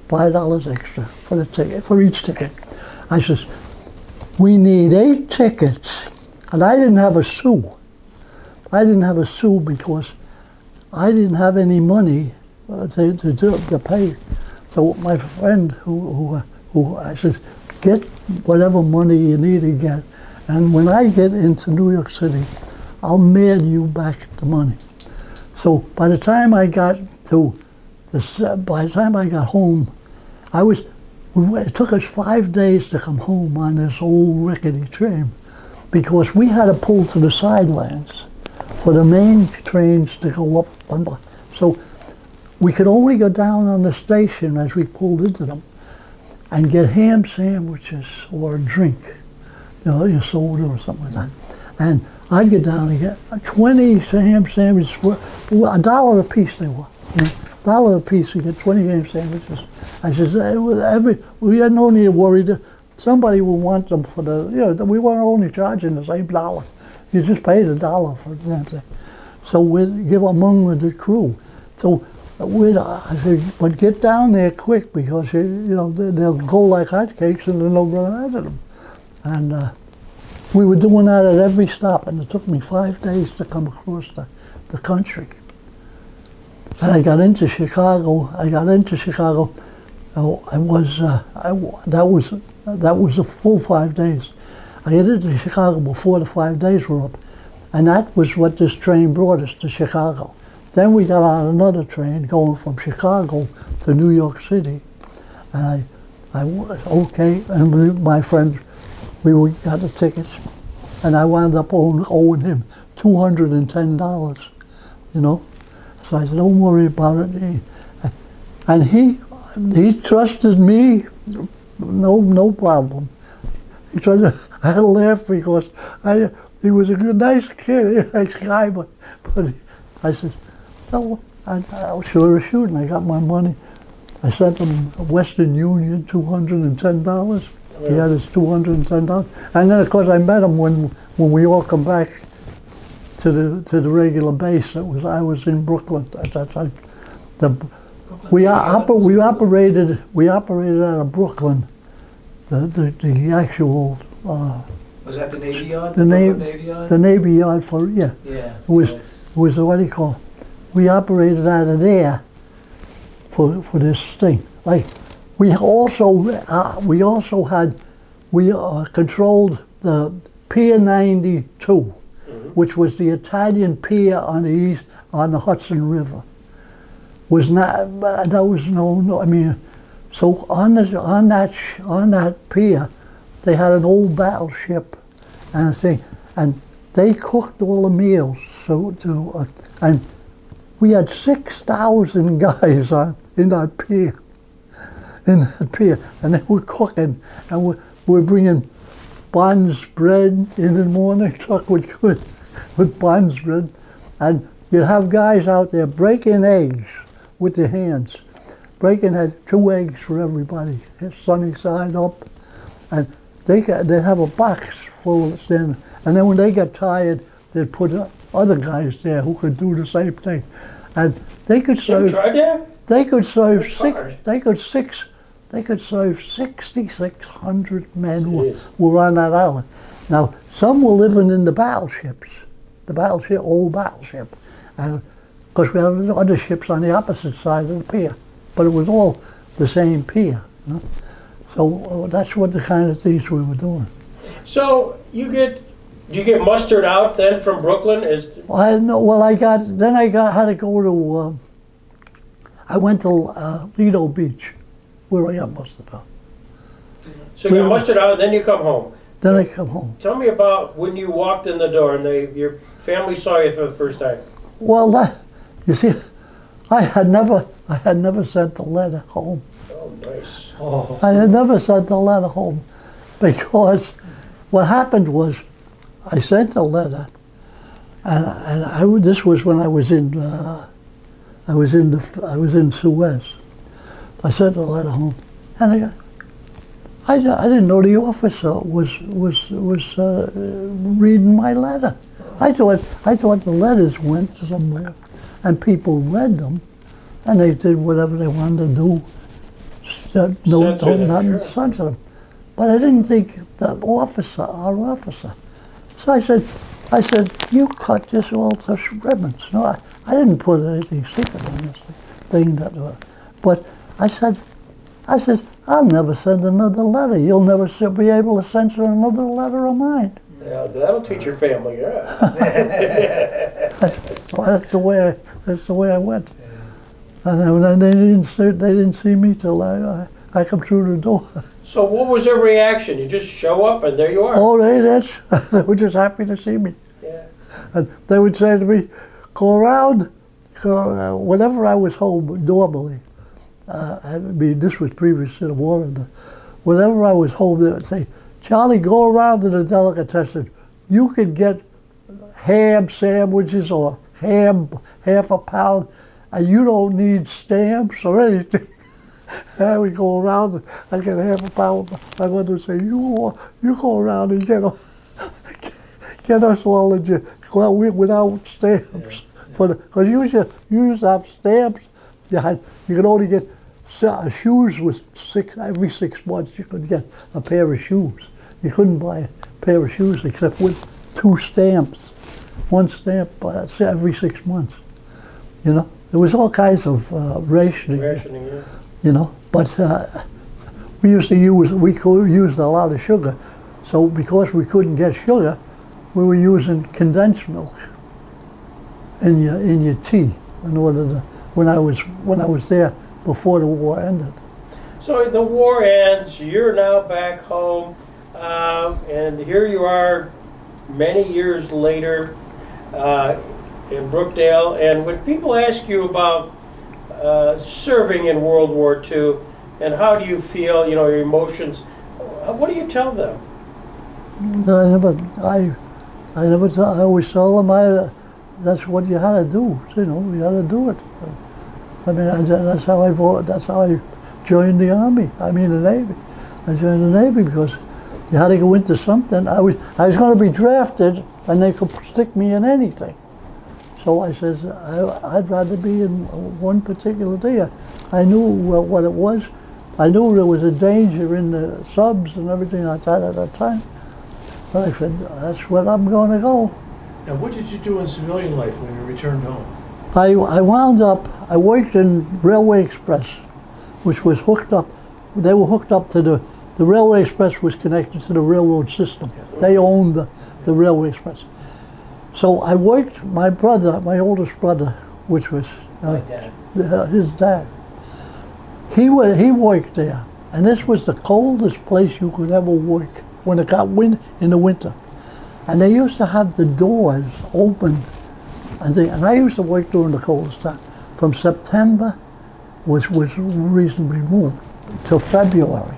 $5 extra for the ticket, for each ticket. I says, we need 8 tickets. And I didn't have a sou. I didn't have a sou because I didn't have any money to pay. So my friend who I said, get whatever money you need to get. And when I get into New York City, I'll mail you back the money. So by the time I got home, it took us 5 days to come home on this old rickety train because we had to pull to the sidelines for the main trains to go up. So we could only go down on the station as we pulled into them and get ham sandwiches or a drink, your soda or something like that. And I'd get down and get 20 ham sandwiches for $1 a piece they were. $1 a piece, you get 20 ham sandwiches. I says, we had no need to worry. Somebody will want them for we weren't only charging the same $1. You just paid $1 for them. So we'd give among the crew. So I said, but get down there quick because they'll go like hotcakes and then they'll run out of them. And we were doing that at every stop, and it took me 5 days to come across the country. And I got into Chicago. That was a full 5 days. I got into Chicago before the 5 days were up, and that was what this train brought us to Chicago. Then we got on another train going from Chicago to New York City, and I was okay. And my friend, we got the tickets, and I wound up owing him $210. So I said, don't worry about it. And he trusted me, no problem. I had to laugh because he was a nice kid, nice guy, but I said, no, I was sure as shooting. I got my money. I sent him Western Union $210. He had his $210. And then of course I met him when we all come back to the regular base. I was in Brooklyn at that time. We operated out of Brooklyn. The actual Was that the Navy Yard? the Navy Yard? the Navy Yard for Yeah. It was what do you call it? We operated out of there for this thing. Like we controlled the Pier 92, which was the Italian pier on the Hudson River. So on that pier, they had an old battleship and a thing, and they cooked all the meals. And we had 6,000 guys in that pier, and they were cooking, and we were bringing buns, bread in the morning. Truck would come with buns, bread, and you'd have guys out there breaking eggs with their hands. Breaking had 2 eggs for everybody, sunny side up, and they'd have a box full of stand, and then when they got tired, they'd put other guys there who could do the same thing, and they could You ever serve. tried that? They could serve That's six. hard. They could serve 6,600 men Jeez. were on that island. Now some were living in the battleships, old battleship, and because we had other ships on the opposite side of the pier, but it was all the same pier. You know? So that's what the kind of things we were doing. So do you get mustered out then from Brooklyn? I know. Well, I had to go to. I went to Lido Beach, where I got mustered out. So you get mustered out, and then you come home. Then I come home. Tell me about when you walked in the door and your family saw you for the first time. Well, you see, I had never sent a letter home. Oh, nice. Oh, I had never sent a letter home because what happened was I sent a letter, and this was when I was in Suez. I sent a letter home, and I didn't know the officer was reading my letter. I thought the letters went somewhere, and people read them, and they did whatever they wanted to do. Censor them, sure. Censor them. But I didn't think our officer. So I said, you cut this all to ribbons. No, I didn't put anything secret on this thing but I said, I'll never send another letter. You'll never be able to censor another letter of mine. Yeah, that'll teach your family, yeah. So that's the way I went. And then they didn't see me till I come through the door. So what was their reaction? You just show up and there you are. Oh, they were just happy to see me. Yeah. And they would say to me, go around, whenever I was home normally, I mean, this was previous to the war, whenever I was home, they would say, Charlie, go around to the delicatessen. You could get ham sandwiches or ham, half a pound, and you don't need stamps or anything. I would go around and I get half a pound. My mother would say, you go around and get us all without stamps. Because you used to have stamps. You could only get shoes with every 6 months. You could get a pair of shoes. You couldn't buy a pair of shoes except with 2 stamps. 1 stamp every 6 months. You know, there was all kinds of rationing. Rationing, yeah. You know, but we used a lot of sugar. So because we couldn't get sugar, we were using condensed milk in your tea in order to when I was there before the war ended. So the war ends, you're now back home, and here you are many years later in Brookdale. And when people ask you about serving in World War II, and how do you feel, you know, your emotions, what do you tell them? I always tell them that's what you had to do. You know, you had to do it. I mean, that's how I voted. That's how I joined the Army. I mean, the Navy. I joined the Navy because you had to go into something. I was going to be drafted, and they could stick me in anything. So I says, I'd rather be in one particular thing. I knew what it was. I knew there was a danger in the subs and everything like that at that time. But I said, that's where I'm going to go. and what did you do in civilian life when you returned home? I worked in Railway Express, which was hooked up. They were hooked up to the Railway Express was connected to the railroad system. They owned the Railway Express. So I worked, my oldest brother, which was his dad, he worked there. And this was the coldest place you could ever work when it got in the winter. And they used to have the doors opened. And I used to work during the coldest time. From September was reasonably warm till February.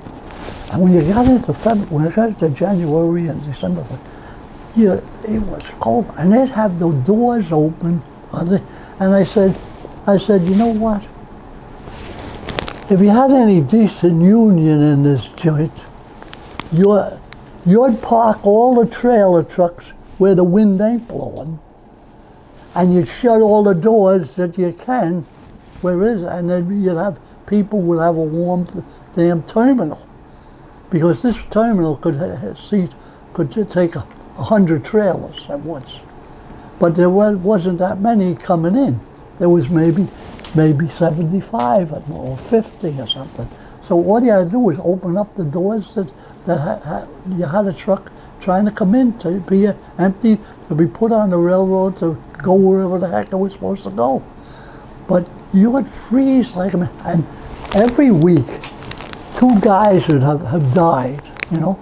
And when you got into January and December, it was cold. And they'd have the doors open. And I said, you know what? if you had any decent union in this joint, you'd park all the trailer trucks where the wind ain't blowing, and you'd shut all the doors that you can, and then you'd have people would have a warm damn terminal, because this terminal could take 100 trailers at once, but there wasn't that many coming in. There was maybe 75 or 50 or something. So all you had to do was open up the doors that you had a truck trying to come in to be empty, to be put on the railroad to go wherever the heck it was supposed to go. But you would freeze like a man. And every week, 2 guys would have died, you know,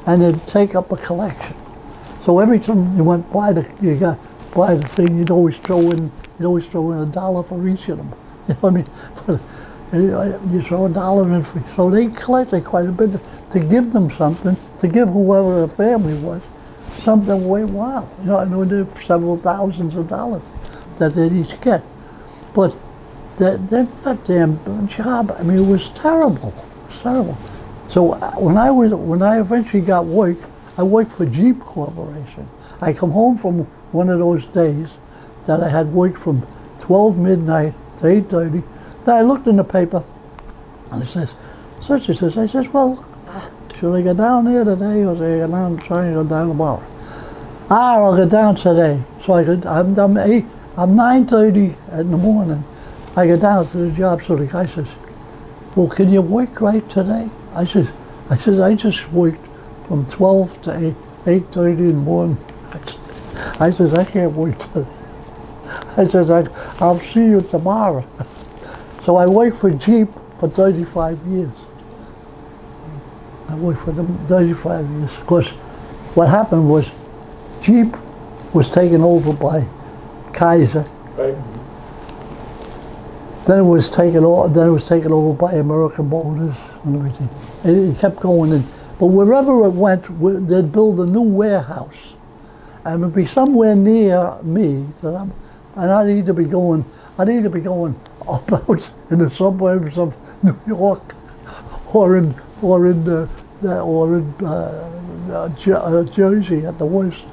and they'd take up a collection. So every time you went by the thing, you'd always throw in $1 for each of them. You know what I mean? But, you throw $1 in free. So they collected quite a bit to give them something, to give whoever the family was, something worthwhile. You know, I know there were several thousands of dollars that they'd each get. But that damn job, I mean, it was terrible. It was terrible. So when I eventually got work, I worked for Jeep Corporation. I come home from one of those days that I had worked from 12 midnight to 8:30. Then I looked in the paper, and it says, such and such. I says, well, should I go down here today, or should I go down, try and go down tomorrow? I'll go down today. So I'm 9:30 in the morning. I go down to the job, so the guy says, well, can you work right today? I says, I just worked from 12 to 8:30 in the morning. I says, I can't work today. I says, I'll see you tomorrow. So I worked for Jeep for 35 years. I worked for them 35 years. Of course, what happened was Jeep was taken over by Kaiser. Right. Then it was taken over by American Motors and everything. It kept going in. But wherever it went, they'd build a new warehouse. And it'd be somewhere near me that I'd either be going about in the suburbs of New York, or in Jersey at the worst.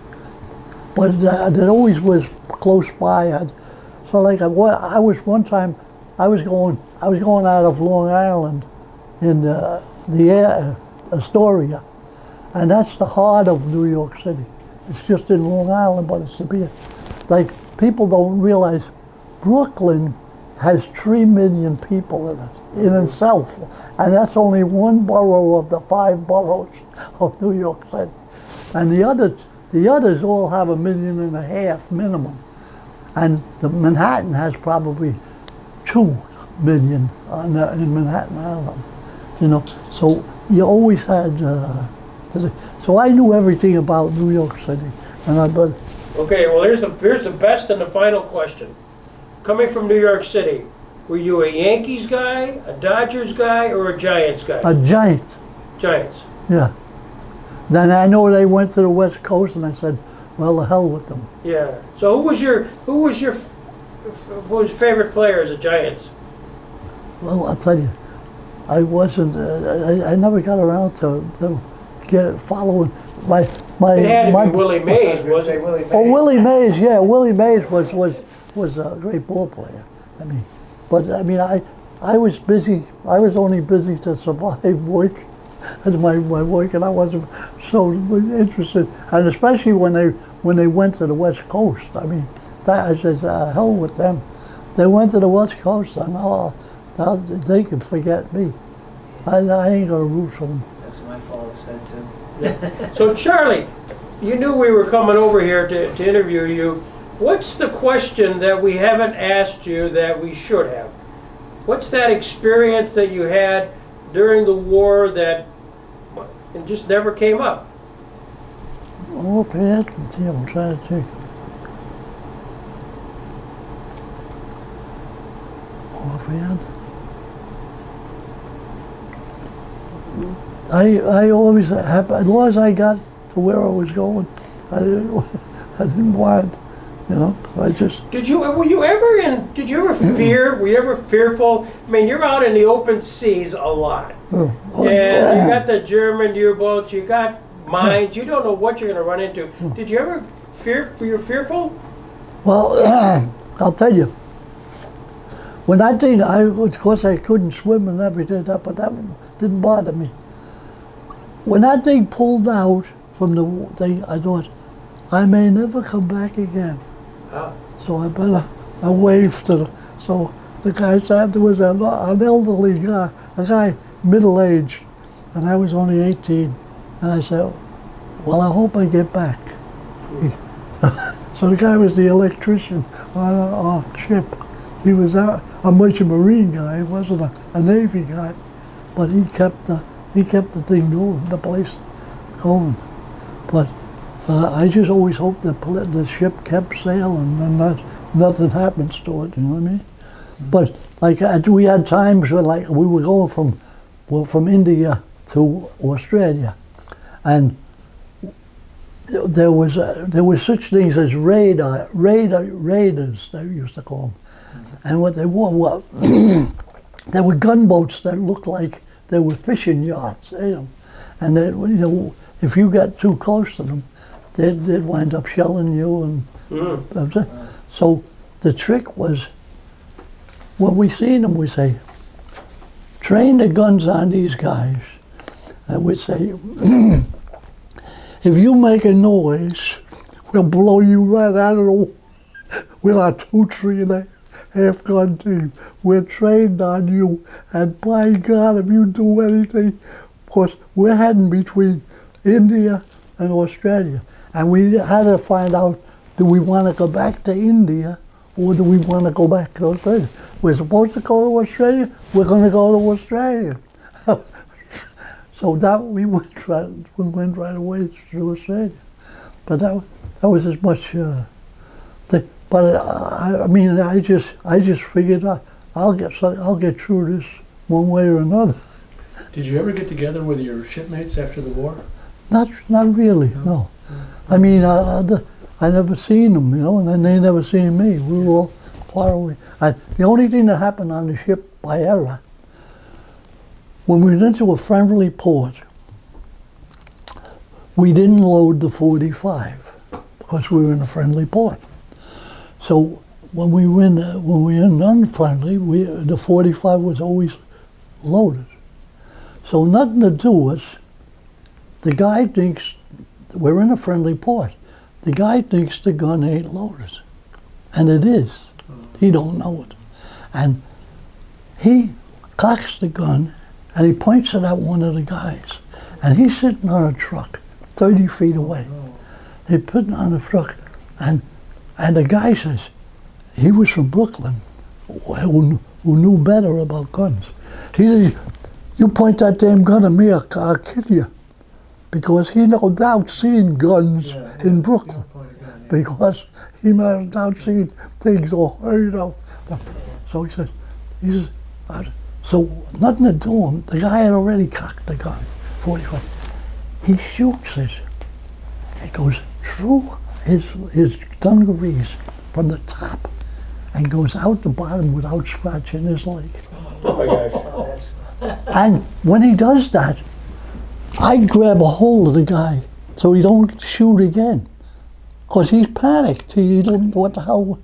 But it always was close by. So like I was one time, I was going out of Long Island in Astoria, and that's the heart of New York City. It's just in Long Island, but it's like people don't realize Brooklyn has 3 million people in itself, and that's only one borough of the 5 boroughs of New York City, and the others all have 1.5 million minimum, and the Manhattan has probably 2 million in Manhattan Island, you know. So you always had. So I knew everything about New York City, but. Okay, well here's the best and the final question. Coming from New York City, were you a Yankees guy, a Dodgers guy, or a Giants guy? A Giant. Giants. Yeah. Then I know they went to the West Coast, and I said, well, the hell with them. Yeah. So who was your favorite player as a Giants? Well, I'll tell you, I wasn't. I never got around to following my. It had to be Willie Mays, wasn't it? Willie Mays. Oh, Willie Mays, yeah, Willie Mays was a great ball player. I mean, but I mean, I was busy. I was only busy to survive work, as my work, and I wasn't so interested. And especially when they went to the West Coast. I mean, I said, hell with them. They went to the West Coast, and they can forget me. I ain't gonna root for them. That's what my father said too. So Charlie, you knew we were coming over here to interview you. What's the question that we haven't asked you that we should have? What's that experience that you had during the war that it just never came up? Offhand, I'm trying to think. Offhand. I always, as long as I got to where I was going, I didn't mind. You know, so I just, Did you ever fear? Were you ever fearful? I mean, you're out in the open seas a lot, oh, and you got the German U-boats, you got mines. You don't know what you're going to run into. Did you ever fear? Were you fearful? well, I'll tell you. When I think, of course I couldn't swim and everything, but that didn't bother me. When that thing pulled out from the thing, I thought, I may never come back again. Oh. So I waved to the, so the guy said, there was an elderly guy, a guy middle-aged, and I was only 18. And I said, well, I hope I get back. So the guy was the electrician on our ship. He was a merchant marine guy. He wasn't a Navy guy, but he kept the thing going, the place going. But I just always hoped that the ship kept sailing and nothing happens to it. You know what I mean? But like we had times where like we were going from India to Australia, and there was such things as raiders, they used to call them. And what they were, there were gunboats that looked like they were fishing yachts, you know. And they, you know, if you got too close to them, they'd wind up shelling you. And so the trick was, when we seen them, we say, train the guns on these guys. And we'd say, if you make a noise, we'll blow you right out of the water with our 2, 3 and a half gun team. We're trained on you, and by God, if you do anything, because we're heading between India and Australia, and we had to find out, do we want to go back to India, or do we want to go back to Australia? We're supposed to go to Australia, we're going to go to Australia. So that we went right away to Australia. But that was as much, but I mean, I just figured I'll get through this one way or another. Did you ever get together with your shipmates after the war? Not really, no. I mean, I never seen them, you know, and then they never seen me. We were all far away. The only thing that happened on the ship by error, when we went into a friendly port, we didn't load the 45 because we were in a friendly port. So when we were in unfriendly, the 45 was always loaded. So nothing to do with us. The guy thinks we're in a friendly port. The guy thinks the gun ain't loaded, and it is. He don't know it, and he cocks the gun and he points it at one of the guys, and he's sitting on a truck 30 feet away. He put it on the truck, and the guy says, he was from Brooklyn, who knew better about guns. He said, you point that damn gun at me, I'll kill you. Because he no doubt seen guns in Brooklyn. Because he no doubt seen things or heard of them. So he says, so nothing to do him. The guy had already cocked the gun, 45. He shoots it. It goes through his dungarees from the top and goes out the bottom without scratching his leg. Oh my gosh. And when he does that, I grab a hold of the guy so he don't shoot again. Because he's panicked. He doesn't know what the hell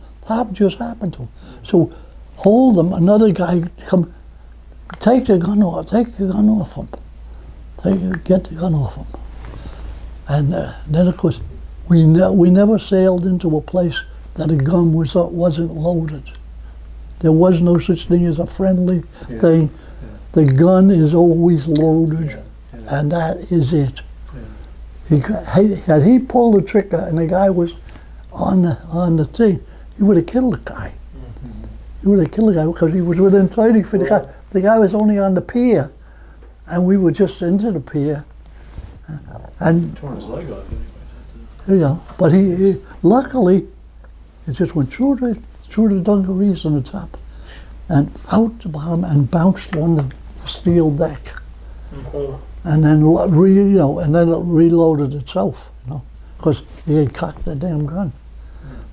just happened to him. So hold him, another guy come, take the gun off him. Get the gun off him. And then of course, we never sailed into a place that a gun wasn't loaded. There was no such thing as a friendly thing. The gun is always loaded, and that is it. Had he pulled the trigger and the guy was on the thing, he would have killed the guy. He would have killed the guy because he was within 30 feet. The guy was only on the pier, and we were just into the pier. And Torn his leg off anyway. you know, but he luckily it just went through the dungarees on the top, and out the bottom and bounced on the steel deck. Okay. And then and then it reloaded itself, you know, because he had cocked the damn gun.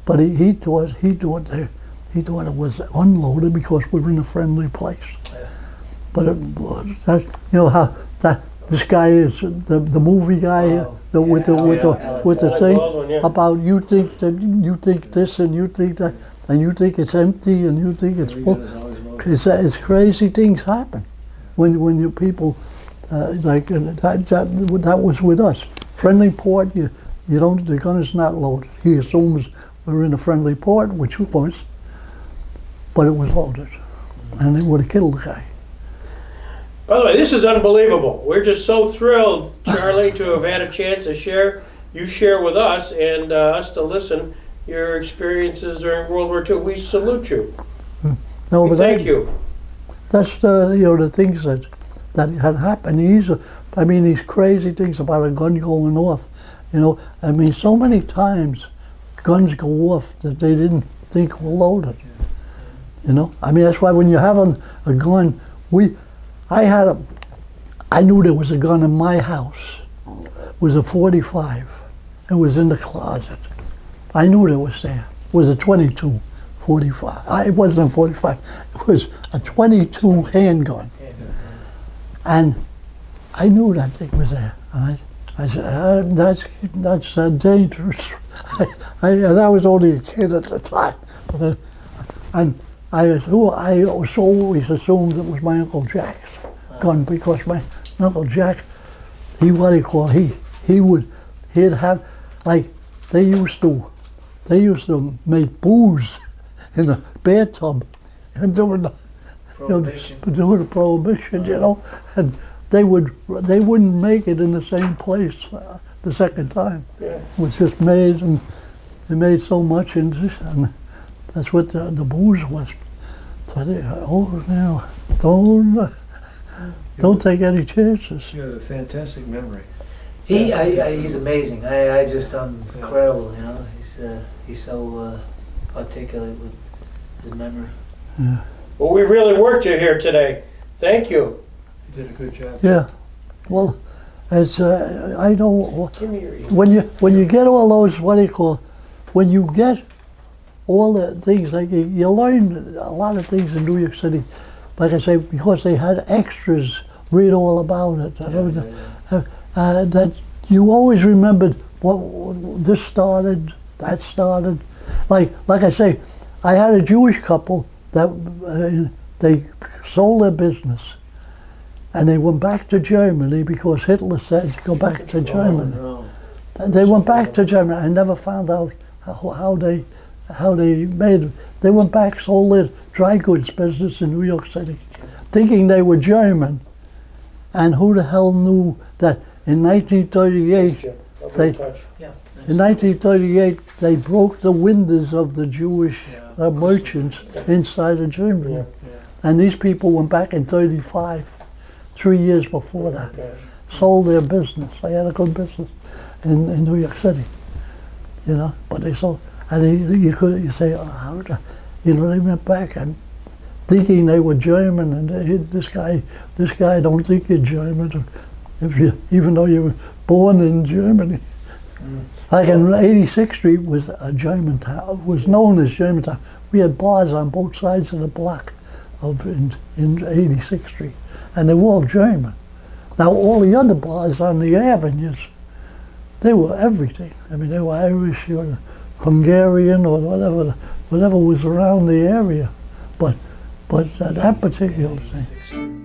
but he thought it was unloaded because we were in a friendly place. Yeah. But it was that, you know how that this guy is the movie guy with the Alec thing Baldwin, yeah. about you think this and you think that and you think it's empty and you think it's full. It's crazy things happen when you people like that was with us. Friendly port, you don't, the gun is not loaded. He assumes we're in a friendly port, which it was, but it was loaded, and it would have killed the guy. By the way, this is unbelievable. We're just so thrilled, Charlie, to have had a chance to share with us and us to listen your experiences during World War II. We salute you. No, We but thank you. That's the things that had happened. These crazy things about a gun going off. So many times guns go off that they didn't think were loaded. That's why when you have a gun, I knew there was a gun in my house. It was a 45. It was in the closet. I knew it was there. It was a 22 45. It wasn't a 45. It was a 22 handgun. And I knew that thing was there. And I said, that's dangerous. And I was only a kid at the time. And I always assumed it was my Uncle Jack's gun because my Uncle Jack, he'd have, like, they used to make booze in a bathtub and during the prohibition, and they wouldn't make it in the same place the second time. Yeah. It was just made, and they made so much, and that's what the booze was. So don't take any chances. You have a fantastic memory. He's amazing. I'm incredible. He's so articulate with his memory. Yeah. Well, we really worked you here today. Thank you. You did a good job. Yeah. Well, as I know, Give me your email. when you get all those, when you get all the things, like you learn a lot of things in New York City, like I say, because they had extras read all about it. That you always remembered what this started, that started. Like I say, I had a Jewish couple that they sold their business, and they went back to Germany because Hitler said go back to Germany. Oh, They went back to Germany. I never found out how they made it. They went back, sold their dry goods business in New York City, thinking they were German. And who the hell knew that in 1938, in 1938 they broke the windows of the Jewish merchants inside of Germany. Yeah. And these people went back in 35, 3 years before that. Okay. Sold their business. They had a good business in New York City, But they sold, and you say, oh, how did they went back and thinking they were German, and this guy don't think you're German, even though you were born in Germany. Like in 86th Street was a German town, was known as Germantown. We had bars on both sides of the block in 86th Street, and they were all German. Now all the other bars on the avenues, they were everything. They were Irish or Hungarian or whatever was around the area. But that particular thing.